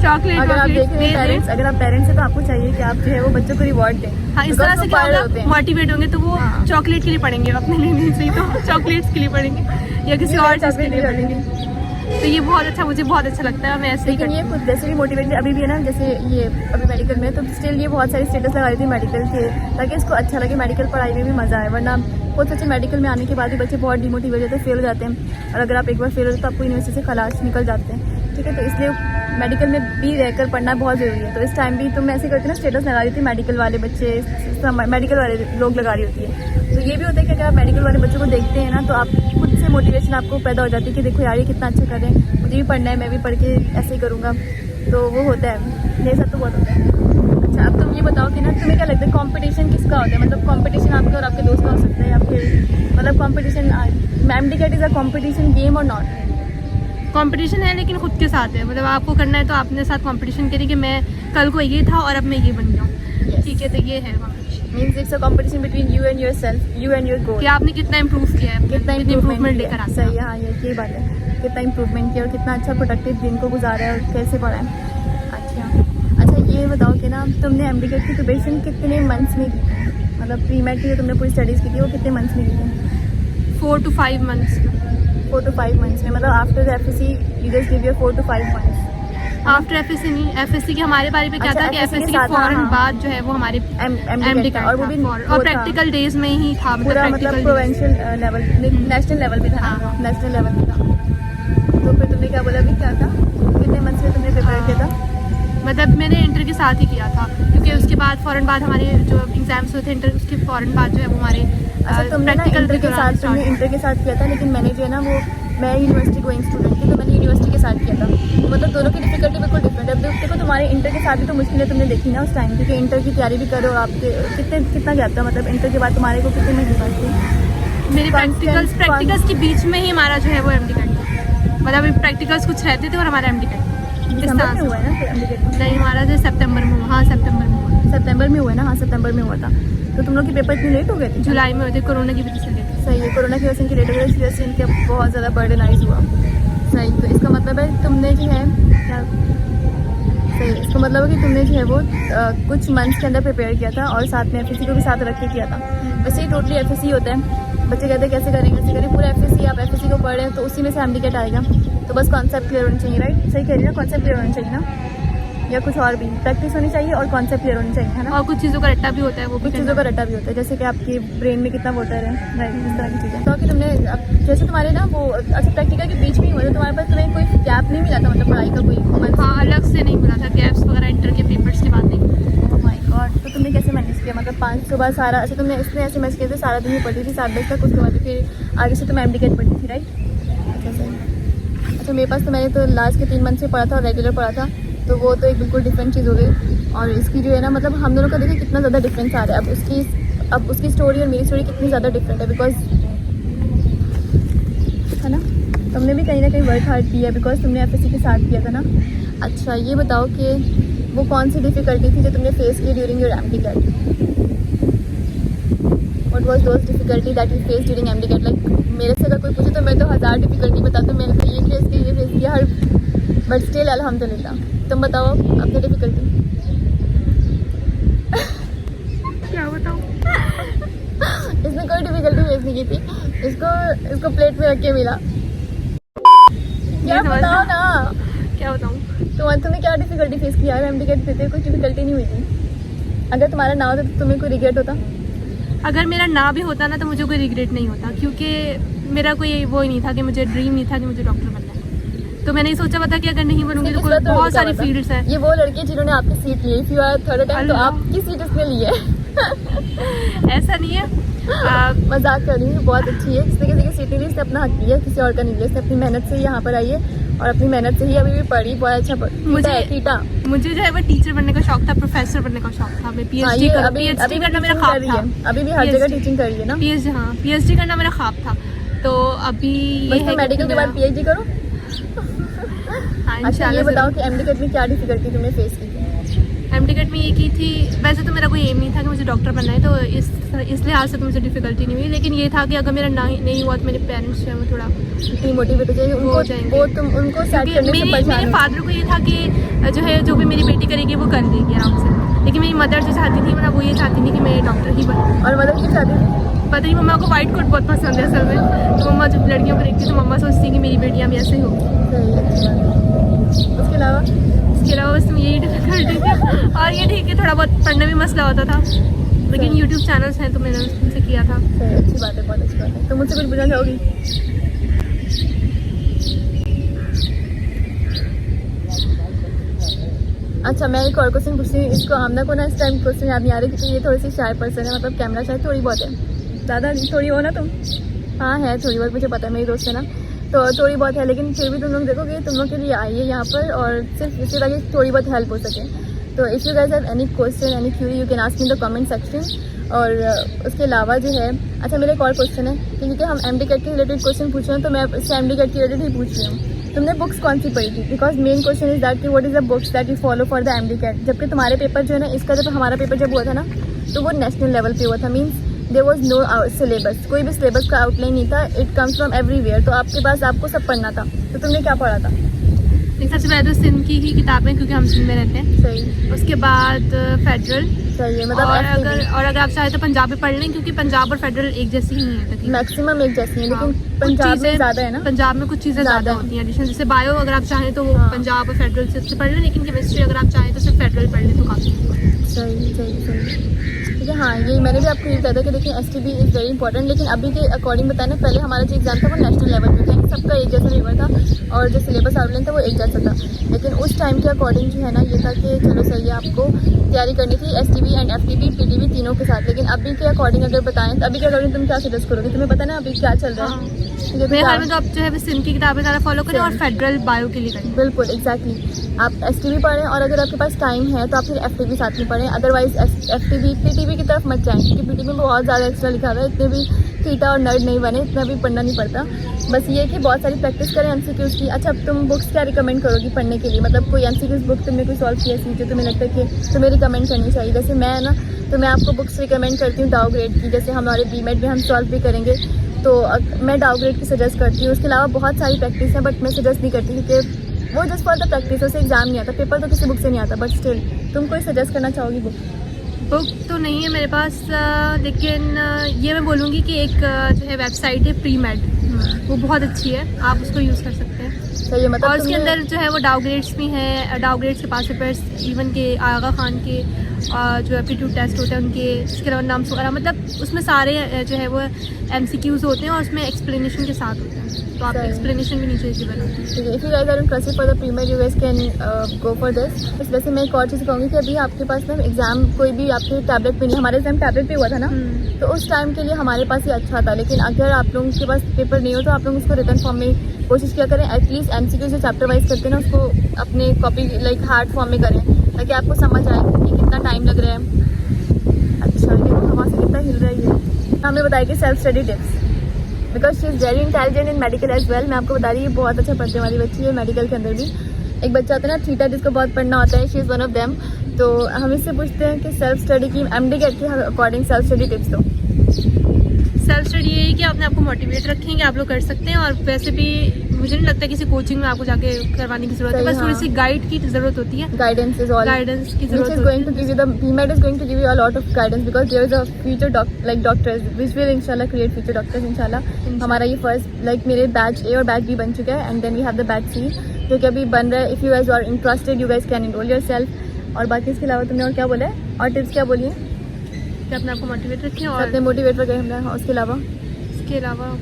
चॉकलेट अगर आप पेरेंट्स हैं तो आपको चाहिए कि आप जो है वो बच्चों को रिवॉर्ड दें। हाँ, इस तरह से क्या होगा, मोटिवेट होंगे तो वो चॉकलेट के लिए पढ़ेंगे, अपने लिए नहीं चाहिए तो चॉकलेट्स के लिए पढ़ेंगे या किसी और चीज़ के लिए पढ़ेंगे। तो ये बहुत अच्छा, मुझे बहुत अच्छा लगता है, मैं ऐसे ही करती हूँ। ये खुद वैसे भी मोटिवेट अभी भी है ना, जैसे ये अभी मेडिकल में, तो स्टिल ये बहुत सारी स्टेटस लगा रही थी मेडिकल के, ताकि इसको अच्छा लगे, मेडिकल पढ़ाई में भी मज़ा आए। वरना बहुत सच्चे मेडिकल में आने के बाद भी बच्चे बहुत डिमोटिवेट हो जाते हैं, फेल हो जाते हैं, और अगर आप एक बार फेल हो तो आपको यूनिवर्सिटी से खलास निकल जाते हैं। ठीक है, तो इसलिए मेडिकल में भी रहकर पढ़ना बहुत ज़रूरी है। तो इस टाइम भी तुम ऐसे करते ना, स्टेटस लगा रही थी मेडिकल वाले बच्चे, मेडिकल वाले लोग लगा रही होती है। तो ये भी होता है कि अगर आप मेडिकल वाले बच्चों को देखते हैं ना, तो आप खुद से मोटिवेशन आपको पैदा हो जाती है कि देखो यार ये कितना अच्छा कर रहे हैं, मुझे भी पढ़ना है, मैं भी पढ़ के ऐसे ही करूँगा। तो वो होता है, मेरे साथ तो बहुत होता है। अच्छा, अब तुम ये बताओ कि ना तुम्हें क्या लगता है कंपटीशन किसका होता है? मतलब कंपटीशन आपका और आपके दोस्त का हो सकता है, या फिर मतलब competition, MD CAT is a competition game और नॉट? कंपटीशन है, लेकिन खुद के साथ है। मतलब आपको करना है तो अपने साथ कंपटीशन करिए कि मैं कल को ये था और अब मैं ये बन जाऊँ। ठीक है, तो ये है means it's a competition between you and yourself, you and your goal, कि आपने कितना इंप्रूव किया है, कितना इंप्रूवमेंट लेकर आता है। सही है, हाँ, ये बात है, कितना इंप्रूवमेंट किया और कितना अच्छा प्रोडक्टिव दिन को गुजारा है और कैसे पढ़ा है। अच्छा, ये बताओ कि ना तुमने एमडी कैट की प्रिपरेशन कितने मंथ्स में की? मतलब प्री मेड की जो तुमने पूरी स्टडीज़ की थी वो कितने मंथ्स में की थी? 4 to 5 months। 4 to 5 मंथ्स में, मतलब after the FSc you just give your 4 to 5 months. After FSc नहीं, एफएससी के हमारे बारे में क्या था कि एफएससी के फौरन बाद जो है वो हमारे एमडी कैट, और वो भी और प्रैक्टिकल डेज में ही था, मतलब प्रोविंशियल लेवल, नेशनल लेवल भी था, नेशनल लेवल भी था। तो फिर तुमने क्या बोला, अभी क्या था, कितने मंथ से तुमने प्रिपेयर किया था? मतलब मैंने इंटर के साथ ही किया था, क्योंकि उसके बाद फौरन बाद हमारे जो एग्जाम्स हुए थे इंटर, उसके फौरन बाद जो है वो हमारे प्रैक्टिकल के साथ, तुमने इंटर के साथ किया था, लेकिन मैंने जो है ना वो, मैं यूनिवर्सिटी गोइंग स्टूडेंट थी, तो मैंने यूनिवर्सिटी के साथ किया था। मतलब दोनों की डिफिकल्टी बिल्कुल डिफरेंट है। देखो तुम्हारे इंटर के साथ भी तो मुश्किलें तुमने देखी ना उस टाइम, क्योंकि इंटर की तैयारी भी करो, आपके कितना गैप था, मतलब इंटर के बाद तुम्हारे को कितने महीने बाद थी? मेरे प्रैक्टिकल्स के बीच में ही हमारा जो है वो एमडी कैट था। मतलब प्रैक्टिकल्स कुछ रहते थे और हमारा एमडी कैट दिसंबर में हुआ है ना एमडी कैट? नहीं, हमारा जो सितंबर में हुआ। हाँ, सितंबर में हुआ। सितंबर में हुआ है ना? हाँ, सितंबर में हुआ था। तो तुम लोग के पेपर इतने लेट हो गए थे? जुलाई में हुए थे, कोरोना की वजह से लेट। सही है, कोरोना की वजह से इनके लेट हो गए, इस वजह से इनके बहुत ज़्यादा बर्डनाइज हुआ। सही, तो इसका मतलब है तुमने जो है क्या, सही, इसका मतलब है कि तुमने जो है वो कुछ मंथ्स के अंदर प्रिपेयर किया था, और साथ में एफएससी को भी साथ रख के किया था। वैसे ही टोटली एफएससी होता है, बच्चे कहते हैं कैसे करेंगे, पूरा एफएससी, आप एफएससी को पढ़ रहे हैं तो उसी में से एमडी कैट आएगा। तो बस कॉन्सेप्ट क्लियर होना चाहिए, राइट? सही कह रही है ना, कॉन्सेप्ट क्लियर होना चाहिए ना, या कुछ और भी प्रैक्टिस होनी चाहिए और कॉन्सेप्ट क्लियर होनी चाहिए, है ना? और कुछ चीज़ों का रट्टा भी होता है, वो कुछ चीज़ों का रट्टा भी होता है, जैसे कि आपके ब्रेन में कितना वाटर है, राइट, इस तरह की चीज़ें। तो कि तुमने जैसे तुम्हारे ना वो, अच्छा प्रैक्टिकल के बीच में ही हुआ था तुम्हारे पास, तुम्हें कोई गैप नहीं मिला था, मतलब पढ़ाई का कोई? हाँ, अलग से नहीं मिला था, गैप्स वगैरह इंटर के पेपर्स के बाद नहीं। ओह माय गॉड, तो तुमने कैसे मैनेज किया? मतलब 5 सुबह सारा, अच्छा तुमने इसमें ऐसे मैनेज किए थे, सारा दिन ही पढ़ती थी 7 बजे तक, उसके बाद फिर आगे से तुम एमडी कैट पढ़ती थी, राइट? अच्छा सही। अच्छा, मेरे पास तो मैंने तो लास्ट के 3 मंथ से पढ़ा था और रेगुलर पढ़ा था, तो वो तो एक बिल्कुल डिफरेंट चीज़ हो गई। और इसकी जो है ना, मतलब हम दोनों का देखिए कितना ज़्यादा डिफरेंस आ रहा है। अब उसकी स्टोरी और मेरी स्टोरी कितनी ज़्यादा डिफरेंट है, बिकॉज है ना, तुमने भी कहीं ना कहीं वर्क हार्ड किया है, बिकॉज तुमने एफएससी के साथ किया था ना। अच्छा, ये बताओ कि वो कौन सी डिफ़िकल्टी थी जो तुमने फेस की during your MD CAT? What was those difficulty that you face during MD CAT? Like मेरे से अगर कोई पूछे तो मैं तो 1000 डिफिकल्टी बताती हूँ, मैंने तो ये फेस किया हर, बट स्टिल अल्हम्दुलिल्लाह। तुम बताओ अपनी डिफिकल्टी। क्या बताऊँ? इसने कोई डिफिकल्टी फेस नहीं की थी, इसको प्लेट में रख के मिला। क्या बताओ ना, क्या बताऊँ? तुम्हें क्या डिफिकल्टी फेस किया है? एमडी कहते थे कुछ डिफिकल्टी नहीं हुई थी। अगर तुम्हारा ना होता तो तुम्हें कोई रिग्रेट होता? अगर मेरा ना भी होता ना तो मुझे कोई रिग्रेट नहीं होता, क्योंकि मेरा कोई वो ही नहीं था कि मुझे ड्रीम नहीं था कि मुझे डॉक्टर बनना है। तो मैंने सोचा पता कि अगर नहीं बनूंगी तो कोई बहुत सारी फील्ड्स हैं। ये वो लड़की जिन्होंने आपकी सीट ली, if you are third time तो आपकी सीट इसने ली है। ऐसा नहीं है, मजाक कर रही हूँ, बहुत अच्छी है। जिसने किसी की सीट नहीं ली, इसने अपना हक किया, किसी और का नहीं लिया। इसने अपनी मेहनत से ही यहाँ पर आई है और अपनी मेहनत से ही अभी भी पढ़ी, बहुत अच्छा मुझे जो है वो टीचर बनने का शौक था, प्रोफेसर बनने का शौक था। मैं पीएचडी करना मेरा ख्वाब था। अभी भी हर जगह टीचिंग कर रही है ना? पीएचडी करना मेरा ख्वाब था। तो अभी मेडिकल के बाद पीएचडी करो। अच्छा ये बताओ कि एमडी में क्या डिफिकल्टी तुमने फेस की? एमडी में ये की थी, वैसे तो मेरा कोई एम नहीं था कि मुझे डॉक्टर बनना है, तो इस लिहाज से तो मुझे डिफिकल्टी नहीं हुई। लेकिन ये था कि अगर मेरा नहीं हुआ तो मेरे पेरेंट्स जो है वो थोड़ा डिमोटिवेट हो जाएंगे, उनको मेरे फादर को ये था कि जो है जो भी मेरी बेटी करेगी वो कर लेगी आराम से। लेकिन मेरी मदर जो चाहती थी, मतलब वो ये चाहती थी कि मैं डॉक्टर ही बनूँ। और मदर क्यों चाहती थी? पता नहीं, मम्मा को व्हाइट कोट बहुत पसंद है असल में। तो मम्मा जब लड़कियों को देखती तो मम्मा सोचती कि मेरी बेटियाँ भी ऐसे हो। उसके अलावा बस यही डिफिकल्टी थी। और ये ठीक है, थोड़ा बहुत पढ़ने में मसला होता था, लेकिन यूट्यूब चैनल्स हैं तो मैंने उनसे किया था। अच्छी बात है, बहुत अच्छी बात है। तो मुझसे कुछ पूछना चाहोगी? अच्छा मैं एक और क्वेश्चन पूछती हूँ। इसको आमना को ना इस टाइम क्वेश्चन याद नहीं आ रही, क्योंकि ये थोड़ी सी शाय पर्सन है, मतलब कैमरा शायद थोड़ी बहुत है। ज़्यादा थोड़ी हो ना तुम? हाँ है थोड़ी बहुत, मुझे पता है, मेरी दोस्त है ना, तो थोड़ी बहुत है। लेकिन फिर भी तुम लोग देखो कि तुम लोग के लिए आई है यहाँ पर, और सिर्फ इससे ताकि थोड़ी बहुत हेल्प हो सके। तो if you guys have any question, any Curie, you can ask in the comment section. और उसके अलावा जो है, अच्छा मेरा एक और क्वेश्चन है, क्योंकि हम एमडी कैट के रिलेटेड क्वेश्चन पूछ रहे हैं, तो मैं इससे एमडी कैट के रिलेटेड ही पूछ रही हूँ। तुमने बुक्स कौन सी पढ़ी थी? Because main question is that कि what is the books that you follow for the MD CAT. जबकि तुम्हारे पेपर जो है ना, इसका जब हमारा पेपर जब हुआ था ना, तो वो नेशनल लेवल पे हुआ था। Means there was no syllabus, कोई भी सिलेबस का आउटलाइन नहीं था। It comes from everywhere. तो आपके पास आपको सब पढ़ना था। तो तुमने क्या पढ़ा था? सबसे पहले तो सिंध की ही किताबें, क्योंकि हम सिंध में रहते हैं। सही। उसके बाद फेडरल। सही है, मतलब और अगर आप चाहे तो पंजाबी पढ़ लें, क्योंकि पंजाब और फेडरल एक जैसी ही है तकरीबन। मैक्सिमम एक जैसी है, लेकिन पंजाब में ज़्यादा है ना? पंजाब में कुछ चीज़ें ज़्यादा होती हैं एडिशन। जैसे बायो अगर आप चाहें तो वो पंजाब और फेडरल से पढ़ लें, लेकिन केमिस्ट्री अगर आप चाहें तो सिर्फ फेडरल पढ़ लें तो काफ़ी। सही। ठीक है। हाँ ये मैंने भी आपको ये बताया था कि देखिए एसटीबी इज़ वेरी इंपॉर्टेंट। लेकिन अभी के अकॉर्डिंग बताना, पहले हमारा जो एग्जाम था वो नेशनल लेवल पे था, सबका एक जैसा पेपर था, और जो सिलेबस आउटलाइन था वो एक जैसा था। लेकिन उस टाइम के अकॉर्डिंग जो है ना, ये था कि चलो सही है, आपको तैयारी करनी थी एसटीबी एंड एफटीबी पीटीबी तीनों के साथ। लेकिन अभी के अकॉर्डिंग अगर बताएं तो अभी के अकॉर्डिंग तुम क्या सजेस्ट करोगे? तुम्हें पता ना अभी क्या चल रहा है? मेरे ख्याल में तो आप जो है सिंध की किताबें ज़्यादा फॉलो करें और फेडरल बायो के लिए करें। बिल्कुल एग्जैक्टली। आप एसटीबी पढ़ें, और अगर आपके पास टाइम है तो आप फिर एफटीबी साथ में पढ़ें। अदरवाइज एफटीबी पीटीबी की तरफ मत जाएं, क्योंकि पीटीबी में बहुत ज़्यादा एक्स्ट्रा लिखा हुआ है। इतने भी थीटा और नर्ड नहीं बने, इतना भी पढ़ना नहीं पड़ता। बस ये कि बहुत सारी प्रैक्टिस करें एमसीक्यूज़ की। अच्छा तुम बुक्स क्या रिकमेंड करोगी पढ़ने के लिए? मतलब कोई एमसीक्यूज़ बुक तुमने कोई सॉल्व की ऐसी जो तुम्हें लगता है कि तुम्हें रिकमेंड करनी चाहिए? जैसे मैं ना, तो मैं आपको बुक्स रिकमेंड करती हूँ डाउ ग्रेड की। जैसे हमारे बीमेड में हम सॉल्व भी करेंगे, तो मैं डाउ ग्रेड की सजेस्ट करती हूँ। उसके अलावा बहुत सारी प्रैक्टिस है, बट मैं सजेस्ट नहीं करती, क्योंकि वो जस्ट फॉर द प्रैक्टिस, उससे एग्जाम नहीं आता, पेपर तो किसी बुक से नहीं आता। बट स्टिल तुम कोई सजेस्ट करना चाहोगी बुक? बुक तो नहीं है मेरे पास, लेकिन ये मैं बोलूँगी कि एक जो है वेबसाइट है प्रीमेड, वो बहुत अच्छी है, आप उसको यूज़ कर सकते हैं। सही है, मतलब और उसके अंदर जो है वो डाउ ग्रेड्स भी हैं, डाउ ग्रेड्स के पास पेपर्स इवन के आगा खान के जो एप्टीट्यूड टेस्ट होते हैं उनके, इसके अलावा नाम्स वगैरह, मतलब उसमें सारे जो है वो एमसीक्यूज़ होते हैं और उसमें एक्सप्लेनेशन के साथ होते हैं, तो आप एक्सप्लेनेशन भी नीचे गिवन होती है। ठीक है। If you guys are interested for the premed, you guys can go for this. इस वजह से मैं एक और चीज़ कहूँगी कि अभी आपके पास ना एग्जाम कोई भी आपके टैबलेट पे नहीं, हमारे एग्जाम टैबलेट पे हुआ था ना, तो उस टाइम के लिए हमारे पास ये अच्छा था। लेकिन अगर आप लोगों के पास पेपर नहीं हो तो आप लोग उसको रिटर्न फॉर्म में कोशिश किया करें। एटलीस्ट एमसीक्यू जो चैप्टर वाइज करते हैं ना, उसको अपने कॉपी लाइक हार्ड फॉर्म में करें, ताकि आपको समझ आए कि कितना टाइम लग रहा है। अच्छा ये हवा से कितना हिल रही है। हमें बताया कि self study tips, because she is very intelligent in medical as well. मैं आपको बता रही हूँ बहुत अच्छा पढ़ने वाली बच्ची है। मेडिकल के अंदर भी एक बच्चा होता है ना थीटा, जिसको बहुत पढ़ना होता है, she is one of them. तो हम इससे पूछते हैं कि सेल्फ स्टडी की एमडी कैट के अकॉर्डिंग सेल्फ स्टडी टिप्स दो। सेल्फ स्टडी ये है कि अपने आपको मोटिवेट रखेंगे, आप लोग कर सकते हैं। और वैसे भी मुझे नहीं लगता किसी कोचिंग में आपको जाके करवाने की जरूरत है, बस थोड़ी सी गाइड की जरूरत होती है। Guidance is all. गाइडेंस की जरूरत Which is going to give you the BMed is going to give you a lot of guidance because there is a future doctors which will inshallah create future doctors inshallah. हमारा ये first मेरे batch A और batch B बन चुका है and then we have the batch C जो कि अभी बन रहा है। If you guys are interested you guys can enrol yourself. और बाकी इसके अलावा तुमने और क्या बोला है और टिप्स क्या बोली है कि अपने आपको मोटिवेट रखें और अपने मोटिवेट वगैरह हमने। उसके अलावा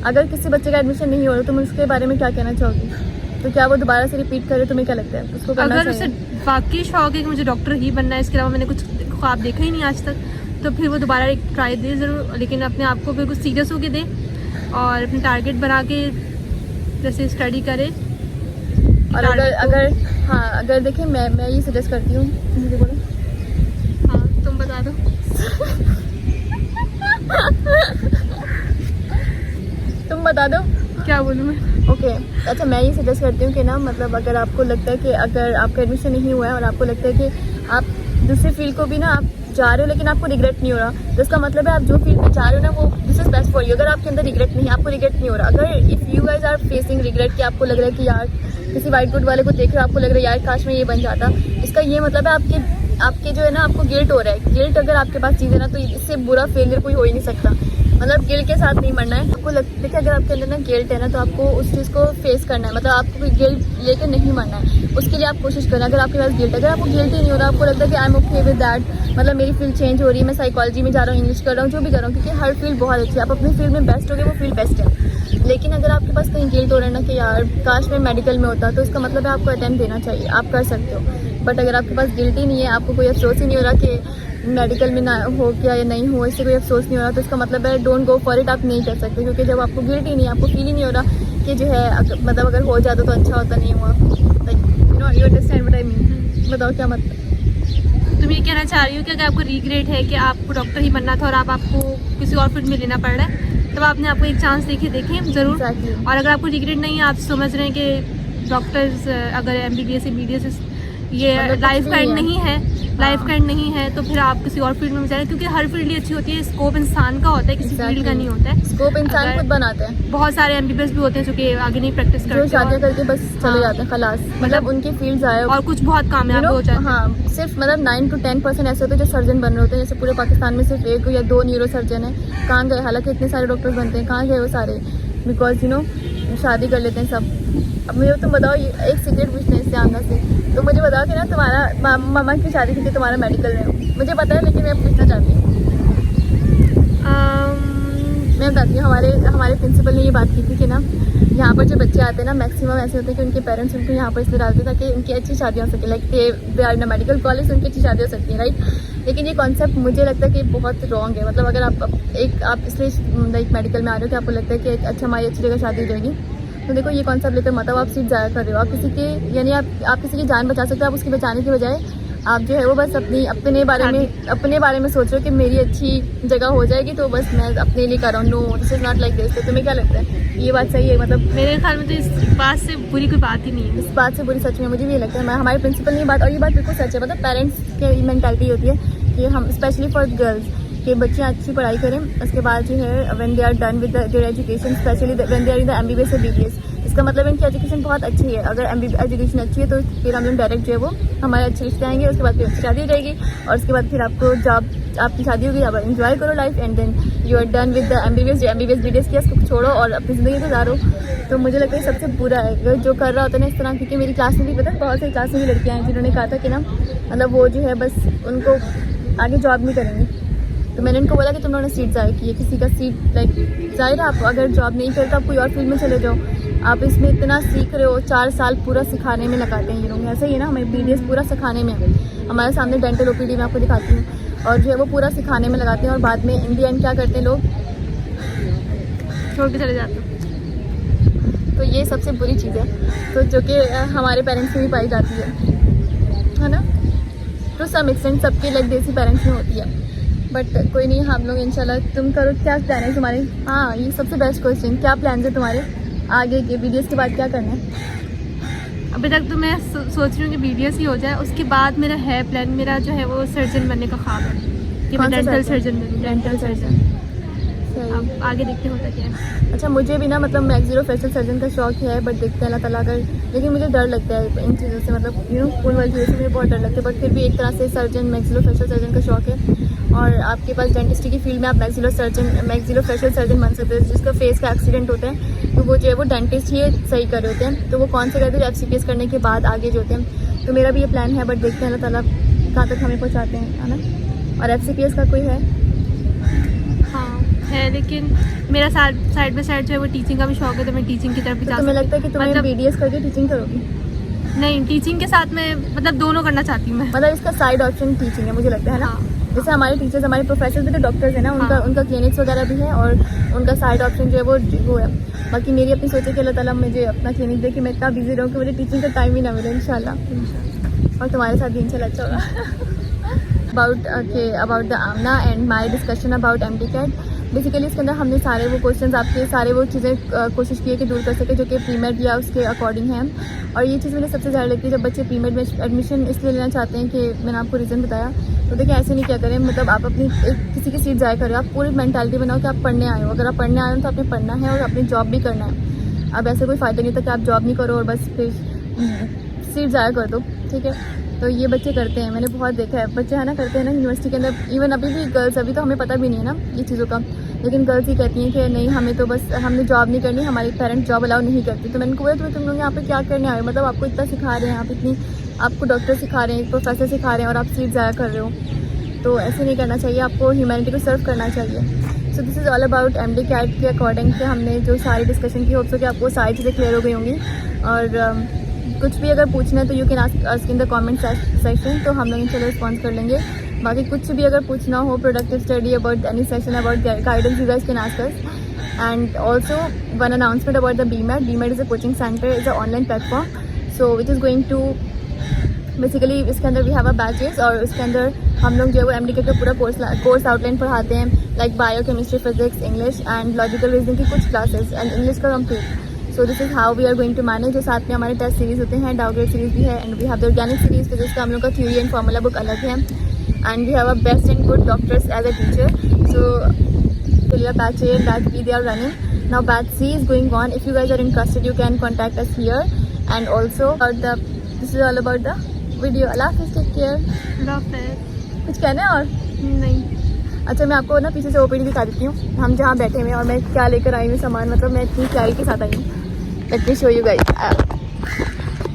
अगर किसी बच्चे का एडमिशन नहीं हो रहा तुम उसके बारे में क्या कहना चाहोगी? तो क्या वो दोबारा से रिपीट करे? तुम्हें क्या लगता है उसको करना अगर उसे वाकई शौक है कि मुझे डॉक्टर ही बनना है, इसके अलावा मैंने कुछ ख्वाब देखा ही नहीं आज तक, तो फिर वो दोबारा एक ट्राई दे ज़रूर, लेकिन अपने आप को बिल्कुल सीरियस होकर दे और अपने टारगेट बना के जैसे स्टडी करे। और अगर देखिए मैं ये सजेस्ट करती हूँ, मुझे बोलो। हाँ तुम बता दो। तुम बता दो क्या बोलूँ मैं? ओके अच्छा मैं ये सजेस्ट करती हूँ कि ना मतलब अगर आपको लगता है कि अगर आपका एडमिशन नहीं हुआ है और आपको लगता है कि आप दूसरी फील्ड को भी ना आप जा रहे हो लेकिन आपको रिग्रेट नहीं हो रहा, तो इसका मतलब है आप जो फील्ड में जा रहे हो ना वो this is best for you. अगर आपके अंदर रिग्रेट नहीं है, आपको रिग्रेट नहीं हो रहा, अगर if you guys are facing regret कि आपको लग रहा है कि यार किसी वाइट बोर्ड वाले को देख रहे हो आपको लग रहा है यार काश में ये बन जाता, इसका ये मतलब है आपके जो है ना आपको गिल्ट हो रहा है। गिल्ट अगर आपके पास चीज़ है ना तो इससे बुरा फेलियर कोई हो ही नहीं सकता। मतलब गिल्ट के साथ नहीं मरना है आपको। देखिए अगर आपके अंदर ना गिल्ट है ना तो आपको उस चीज़ को फेस करना है, मतलब आपको कोई गिल्ट लेकर नहीं मरना है, उसके लिए आप कोशिश करना। अगर आपके पास गिल्ट है, अगर आपको गिल्ट ही नहीं हो रहा, आपको लगता है कि I am okay with that, मतलब मेरी फील्ड चेंज हो रही है, मैं साइकोलॉजी में जा रहा हूँ, इंग्लिश कर रहा हूँ, जो भी कर रहा हूँ, क्योंकि हर फील्ड बहुत अच्छी है, आप अपनी फील्ड में बेस्ट हो गए वो फील्ड बेस्ट है। लेकिन अगर आपके पास कहीं गिल्ट हो रहा है ना कि यार काश में मेडिकल में होता, तो इसका मतलब है आपको अटेम्प्ट देना चाहिए, आप कर सकते हो। बट अगर आपके पास गिल्ट ही नहीं है, आपको कोई अफसोस ही नहीं हो रहा कि मेडिकल में ना हो क्या या नहीं हो, इससे कोई अफसोस नहीं हो रहा, तो इसका मतलब है डोंट गो फॉर इट, आप नहीं कर सकते। क्योंकि जब आपको गिल्ट ही नहीं है, आपको फील ही नहीं हो रहा कि जो है मतलब अगर हो जाता तो अच्छा होता, नहीं हुआ, like you understand what I mean. बताओ क्या मतलब? तुम ये कहना चाह रही हो कि अगर आपको रिग्रेट है कि आपको डॉक्टर ही बनना था और आपको किसी और फील्ड में लेना पड़ रहा है, तब आपने आपको एक चांस देखें ज़रूर। Exactly. और अगर आपको रिग्रेट नहीं है, आप समझ रहे हैं कि डॉक्टर्स अगर MBBS MBBS ये मतलब लाइफ का एंड नहीं नहीं है, लाइफ का एंड नहीं है, तो फिर आप किसी और फील्ड में जाएं, क्योंकि हर फील्ड ही अच्छी होती है। स्कोप इंसान का होता है, किसी फील्ड का नहीं होता है। स्कोप इंसान खुद बनाते हैं। बहुत सारे MBBS भी होते हैं जो कि आगे नहीं प्रैक्टिस करते, जो शादियाँ करके बस चले जाते हैं खलास, मतलब उनकी फील्ड आए और कुछ बहुत कामयाब हो जाते हैं। हाँ सिर्फ मतलब 9 to 10% ऐसे होते हैं जो सर्जन बन रहे होते हैं। जैसे पूरे पाकिस्तान में सिर्फ 1 या 2 न्यूरो सर्जन है, कहाँ गए? हालांकि इतने सारे डॉक्टर्स बनते हैं, कहाँ गए वो सारे? बिकॉज शादी कर लेते हैं सब। अब मुझे तुम बताओ, एक सीक्रेट पूछते हैं इससे आमना से, तो मुझे बताओ कि ना तुम्हारा मामा की शादी थी, तुम्हारा मेडिकल में, मुझे पता है लेकिन मैं पूछना चाहती हूँ। मैं बताती हूँ, हमारे प्रिंसिपल ने ये बात की थी कि ना यहाँ पर जो बच्चे आते हैं ना मैक्सिमम ऐसे होते हैं कि उनके पेरेंट्स उनको यहाँ पर इसलिए डालते हैं ताकि उनकी अच्छी शादी हो सके, like they are in medical college, उनकी अच्छी शादी हो सकती है, राइट। लेकिन ये कॉन्सेप्ट मुझे लगता है कि बहुत रॉन्ग है। मतलब अगर आप इसलिए लाइक मेडिकल में आ रहे हो कि आपको लगता है कि अच्छा हमारी अच्छी जगह शादी हो जाएगी, तो देखो ये कॉन्सेप्ट लेकर मतलब आप सीट ज़ाया कर रहे हो। आप किसी की यानी आप किसी की जान बचा सकते हो, आप उसकी बचाने की बजाय आप जो है वो बस अपने बारे में सोच रहे हो कि मेरी अच्छी जगह हो जाएगी तो बस मैं अपने लिए कर रहा हूँ। No this is not like this. तो तुम्हें क्या लगता है ये बात सही है? मतलब मेरे ख्याल में तो इस बात से बुरी कोई बात ही नहीं है। इस बात से बुरी सच में मुझे भी ये लगता है। हमारे प्रिंसिपल ने ये बात, और ये बात बिल्कुल सच है, मतलब पेरेंट्स की मेंटालिटी होती है कि हम स्पेशली फॉर गर्ल्स कि बच्चियाँ अच्छी पढ़ाई करें, उसके बाद जो है when they are done with their education, especially when they are in the MBBS और BBS, इसका मतलब इनकी एजुकेशन बहुत अच्छी है। अगर एजुकेशन अच्छी है तो फिर हम लोग डायरेक्ट जो है वो हमारे अच्छे रिश्ते आएंगे, उसके बाद फिर अच्छी शादी हो जाएगी और उसके बाद फिर आपको जॉब, आपकी शादी होगी, आप एंजॉय करो life and then you are done with the MBBS। जो MBBS BDS किया उसको छोड़ो और अपनी ज़िंदगी गुजारो। तो मुझे लगता है सबसे बुरा है जो कर रहा होता है ना इस तरह, क्योंकि मेरी क्लास में भी पता है बहुत सारी क्लास में भी लड़कियाँ हैं जिन्होंने कहा था कि ना मतलब वो जो है बस उनको आगे जॉब नहीं करेंगी। तो मैंने उनको बोला कि तुम लोगों ने सीट ज़ाया की है, किसी का सीट लाइक ज़ाहिर है आप अगर जॉब नहीं करते आप कोई और फील्ड में चले जाओ। आप इसमें इतना सीख रहे हो, 4 साल पूरा सिखाने में लगाते हैं ये लोग। ऐसा ही है ना, हमें BDS पूरा सिखाने में, हमारे सामने डेंटल OPD में आपको दिखाती हूँ, और जो है वो पूरा सिखाने में लगाते हैं और बाद में इन दी एंड क्या करते हैं लोग, छोड़ के चले जाते हैं। तो ये सबसे बुरी चीज़ है, तो जो कि हमारे पेरेंट्स में भी पाई जाती है ना, तो सम एक्सटेंट सबके लाइक देसी पेरेंट्स में होती है। बट कोई नहीं, हम लोग इंशाल्लाह, तुम करो, क्या प्लान है तुम्हारे? हाँ ये सबसे बेस्ट क्वेश्चन, क्या प्लान है तुम्हारे आगे के? BDS के बाद क्या करना है? अभी तक तो मैं सोच रही हूँ कि BDS ही हो जाए, उसके बाद मेरा है प्लान, मेरा जो है वो सर्जन बनने का ख्वाब है कि मैं डेंटल सर्जन बनूँ, डेंटल सर्जन। अच्छा है। अब आगे देखते होता क्या है। अच्छा, मुझे भी ना मतलब मैक्सिलोफेशियल सर्जन का शौक है, बट देखते हैं अल्लाह ताला अगर, लेकिन मुझे डर लगता है इन चीज़ों से, मतलब खून वाली चीज़ों से मुझे बहुत डर लगता है। बट फिर भी एक तरह से सर्जन मैक्सिलोफेशियल सर्जन का शौक है, और आपके पास डेंटिस्ट्री की फील्ड में आप मैक्सिलोफेशियल सर्जन बन सकते हैं। जिसका फेस का एक्सीडेंट होता है तो वो जो है वो डेंटिस्ट ही सही कर रहे होते हैं, तो वो कौन से करते हैं FCPS करने के बाद आगे जो होते हैं। तो मेरा भी ये प्लान है, बट देखते हैं अल्लाह ताला कहाँ तक हमें पहुँचाते हैं, है ना। और FCPS का कोई है? हाँ है, लेकिन मेरा साइड बाय साइड जो है वो टीचिंग का भी शौक है, तो मैं टीचिंग की तरफ भी तो जा तुम्हें सकती लगता है कि तुम्हें मतलब BDS करके टीचिंग करोगी? नहीं, टीचिंग के साथ में मतलब दोनों करना चाहती हूँ मैं। मतलब इसका साइड ऑप्शन टीचिंग है, मुझे लगता है ना। हाँ। जैसे हमारे टीचर्स, हमारे प्रोफेसर भी तो डॉक्टर्स हैं ना, हाँ। उनका क्लिनिक्स वगैरह भी है, और उनका साइड ऑप्शन जो है वो है। बाकी मेरी अपनी सोचे कि अल्लाह ताला मुझे अपना क्लिनिक दे कि मैं इतना बिजी रहूँ कि मुझे टीचिंग का टाइम ही ना मिले इंशाल्लाह। और तुम्हारे साथ भी इंशाल्लाह अच्छा होगा। About the Amna and my discussion about MDCAT। Basically इसके अंदर हमने सारे वो क्वेश्चंस, आपके सारे वो चीज़ें कोशिश की है कि दूर कर सके जो कि प्रीमेड या उसके अकॉर्डिंग हैं। और ये चीज़ मुझे सबसे ज़्यादा लगती है जब बच्चे प्रीमेड में एडमिशन इसलिए लेना चाहते हैं कि मैंने आपको रीज़न बताया। तो देखिए ऐसे नहीं क्या करें, मतलब आप अपनी किसी की सीट ज़ाया करो, आप पूरी मेंटालिटी बनाओ कि आप पढ़ने आए हो। अगर आप पढ़ने आए हो तो आपने पढ़ना है और अपनी जॉब भी करना है। अब ऐसे कोई फ़ायदा नहीं था कि आप जॉब नहीं करो और बस फिर सीट ज़ाया कर दो, ठीक है। तो ये बच्चे करते हैं, मैंने बहुत देखा है, बच्चे है ना करते हैं ना यूनिवर्सिटी के अंदर। इवन अभी भी गर्ल्स, अभी तो हमें पता भी नहीं है ना ये चीज़ों का, लेकिन गर्ल्स ही कहती हैं कि नहीं हमें तो बस, हमने जॉब नहीं करनी, हमारे पेरेंट्स जॉब अलाउ नहीं करते। तो मैंने बोला तुम लोग यहाँ पे क्या करने आए हो, मतलब आपको इतना सिखा रहे हैं, आप इतनी, आपको डॉक्टर सिखा रहे हैं, प्रोफेसर सिखा रहे हैं, और आप सीट ज़ाया कर रहे हो। तो ऐसे नहीं करना चाहिए, आपको ह्यूमैनिटी को सर्व करना चाहिए। सो this is all about MDCAT के अकॉर्डिंग के हमने जो सारी डिस्कशन की। होप सो कि आपको सारी चीज़ें क्लियर हो गई होंगी। और कुछ भी अगर पूछना है तो you can ask in the comment section, तो हम लोग इनसे रिस्पॉन्स कर लेंगे। बाकी कुछ भी अगर पूछना हो, productive study about any session about guidance, you guys can ask us. And also one announcement about the BMAT। BMAT is a coaching centre, is a online platform, so which is going to basically, इसके अंदर we have a batches, और इसके अंदर हम लोग जो है वो MDCAT का पूरा कोर्स आउटलाइन पढ़ाते हैं, like bio, chemistry, physics, English and logical reasoning की कुछ क्लासेस, एंड इंग्लिश का complete. So this is how we are going to manage. जो साथ में हमारे टेस्ट सीरीज होते हैं, डाउटग्रेड सीरीज भी है, and we have the organic series, physics हम लोग का थ्योरी एंड फार्मूला बुक अलग है, and we have a best and good doctors as a teacher. So batch A and batch B they are running now. Batch C is going on. If you guys are interested, you can contact us here. And also this is all about the video. Allah Hafiz, take care. कुछ कहना है और? नहीं। अच्छा, मैं आपको ना पीछे से OPD दिखा देती हूँ, हम जहाँ बैठे हुए हैं, और मैं क्या लेकर आई हूँ सामान, मतलब मैं इतनी तैयारी के साथ आई हूँ। Let me show you guys.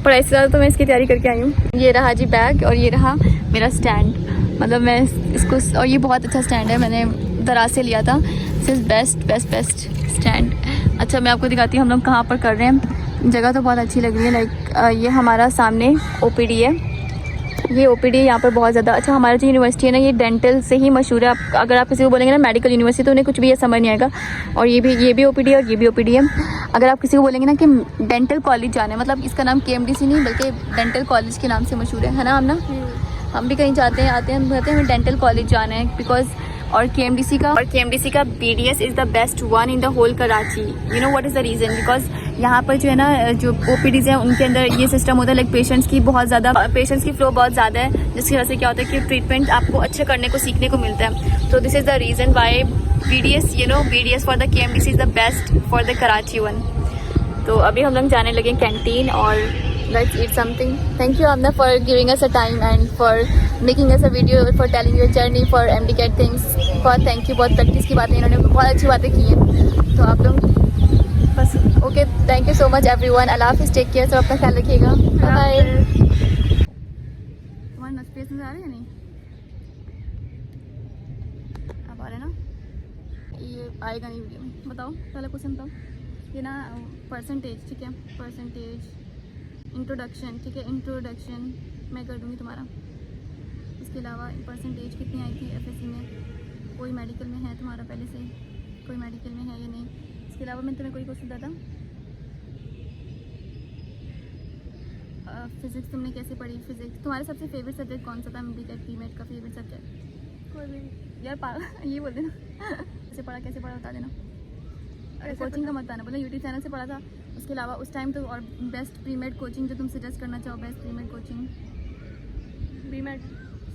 पढ़ाई से ज़्यादा तो मैं इसकी तैयारी करके आई हूँ। ये रहा जी बैग, और ये रहा मेरा स्टैंड, मतलब मैं इसको, और ये बहुत अच्छा स्टैंड है, मैंने दराज से लिया था। This is best stand. अच्छा, मैं आपको दिखाती हूँ हम लोग कहाँ पर कर रहे हैं। जगह तो बहुत अच्छी लग रही है, लाइक ये हमारा सामने OPD है, ये OPD यहाँ पर बहुत ज़्यादा अच्छा। हमारा जो यूनिवर्सिटी है ना, ये डेंटल से ही मशहूर है। अगर आप किसी को बोलेंगे ना मेडिकल यूनिवर्सिटी, तो उन्हें कुछ भी ये समझ नहीं आएगा। और ये भी OPD है, और ये भी OPD है। अगर आप किसी को बोलेंगे ना कि डेंटल कॉलेज जाना है, मतलब इसका नाम KMDC नहीं बल्कि डेंटल कॉलेज के नाम से मशहूर है ना हम ना। हम भी कहीं जाते हैं आते हैं, हम कहते हैं हमें डेंटल कॉलेज जाना है, बिकॉज और KMDC का BDS is the best one in the whole Karachi. You know what is the reason, because यहाँ पर जो है ना, जो OPDs हैं उनके अंदर ये सिस्टम होता है, लाइक पेशेंट्स की फ्लो बहुत ज़्यादा है, जिसकी वजह से क्या होता है कि ट्रीटमेंट आपको अच्छे करने को सीखने को मिलता है। तो this is the reason why BDS for the KMDC is the best for the Karachi one. तो अभी हम लोग जाने लगे कैंटीन, और let's eat something. Thank you Amna for giving us a time and for making us a video, for telling your journey for MDCAT things. बहुत thank you, बहुत practice की बातें इन्होंने बहुत अच्छी बातें की हैं। तो आप लोग बस okay, thank you so much everyone. अल्लाह हाफिज़, टेक केयर, सब अपना ख्याल रखिएगा, बाय बाय। तुम्हारे नोटिफिकेशन आ रहे हैं नहीं? अब आ रहे ना, ये आएगा नहीं वीडियो में। बताओ पहला क्वेश्चन बताओ। ये ना परसेंटेज, ठीक है, परसेंटेज, इंट्रोडक्शन, ठीक है, इंट्रोडक्शन मैं कर दूँगी तुम्हारा। इसके अलावा परसेंटेज कितनी आई थी FSC में, कोई मेडिकल में है तुम्हारा पहले से, कोई मेडिकल में है या नहीं। इसके अलावा मैंने तुम्हें कोई क्वेश्चन दिया था, फिज़िक्स तुमने कैसे पढ़ी, फिज़िक्स तुम्हारा सबसे फेवरेट सब्जेक्ट कौन सा था, MDCAT प्रीमेड का फेवरेट सब्जेक्ट? कोई भी यार ये बोल देना। कैसे पढ़ा बता देना। कोचिंग का मत बताना, बोला यूट्यूब चैनल से पढ़ा था। उसके अलावा उस टाइम तो और बेस्ट प्रीमेड कोचिंग जो तुम सजेस्ट करना चाहो, बेस्ट प्रीमेड कोचिंग? BMAT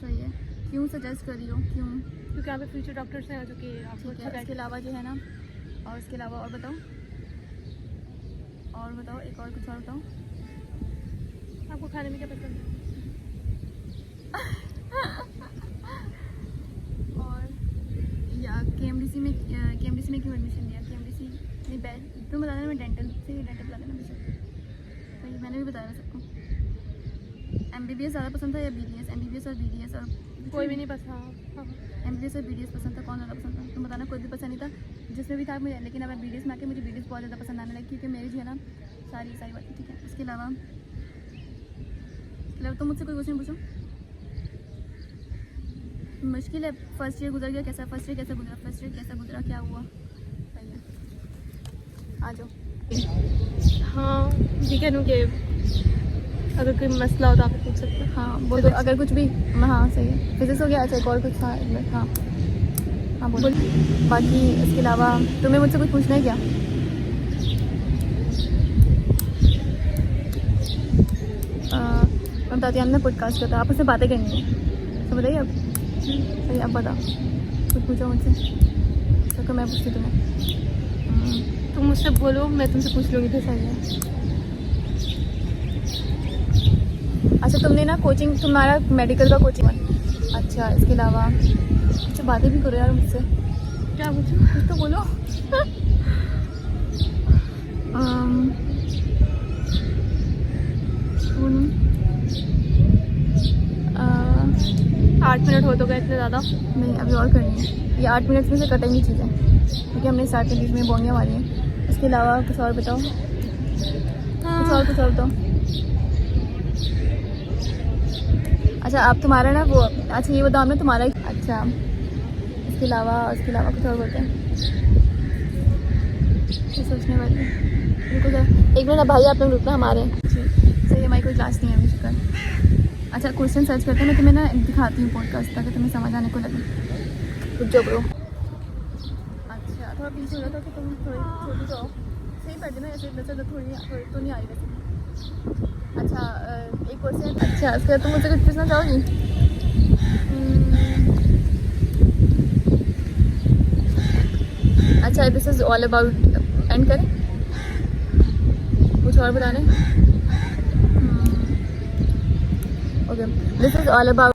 सही है। क्यों सजेस्ट कर रही हो, क्यों? क्योंकि यहाँ पे फ्यूचर डॉक्टर्स हैं जो कि आपको ठीक अच्छा है। इसके गाइड। अलावा जो है ना, और इसके अलावा और बताओ, एक और कुछ और बताओ। आपको खाने में क्या पसंद है? और या KMDC में क्यों एडमिशन लिया? KMDC नहीं, तुम बता देना, मैं डेंटल बता देना मुझे। सही, मैंने भी बताया सबको। MBBS ज़्यादा पसंद था या BDS? MBBS और BDS और कोई भी नहीं पसंद। हाँ। MBBS और BDS पसंद था, कौन ज़्यादा पसंद था? तुम बताना। कोई भी पसंद नहीं था, जिसमें भी था मुझे, लेकिन अब BDS में आके मुझे BDS बहुत ज़्यादा पसंद आने लगी, क्योंकि मेरी जो है ना सारी बातें ठीक है। इसके अलावा तुम मुझसे कोई क्वेश्चन पूछो। मुश्किल है। फर्स्ट ईयर गुजर गया, कैसा फर्स्ट ईयर कैसा गुजरा, क्या हुआ? सही है, आ जाओ। हाँ ठीक है, कि अगर कोई मसला हो तो आप पूछ सकते हैं। हाँ बोलो, अगर कुछ भी। हाँ सही है, फिजिक्स हो गया। अच्छा, एक और कुछ था, एक मिनट। हाँ बोलो। बाकी इसके अलावा तुम्हें मुझसे कुछ पूछना है क्या? मैं बताती हूँ, हमने पॉडकास्ट करता है, आपस में बातें करनी है, तो बताइए अब। सही, अब बताओ, कुछ पूछो मुझसे, तो मैं पूछती तुम्हें। तुम मुझसे बोलो, मैं तुमसे पूछ लूँगी। फिर सही है। अच्छा, तुमने ना कोचिंग, तुम्हारा मेडिकल का कोचिंग। अच्छा, इसके अलावा अच्छा बातें भी करो यार मुझसे। क्या पूछूँ? कुछ तो बोलो। 8 मिनट हो तो गए इतने ज़्यादा? नहीं, अभी और करनी है। ये 8 मिनट में से कटेंगी चीज़ें, क्योंकि हमने स्टार्ट के बीच में बोलियाँ मारी हैं। इसके अलावा कुछ और बताओ। कुछ और बताओ। अच्छा, आप तुम्हारा ना वो, अच्छा ये बताओ ना तुम्हारा। अच्छा, इसके अलावा कुछ और बोलते हैं। ये सोचने वाली रुको जरा, एक मिनट भाई, आप लोग रुकना हमारे। सही, हमारी कोई क्लास नहीं है अभी तक। अच्छा, क्वेश्चन सर्च करते हैं, मैं तुम्हें ना दिखाती हूँ पॉडकास्ट, ताकि तुम्हें समझ आने को लगे। रुक जाओ ब्रो। अच्छा, थोड़ा पीछे हो जाता कि तुम थोड़ी छोटी तो हो। सही कर देना, ऐसे वैसे तो थोड़ी तो नहीं आई वैसे। अच्छा, एक क्वेश्चन। अच्छा, इसके बाद तुम मुझसे कुछ पूछना चाहोगी? अच्छा, this is all about, and करें? कुछ और बताने? Okay, this is all about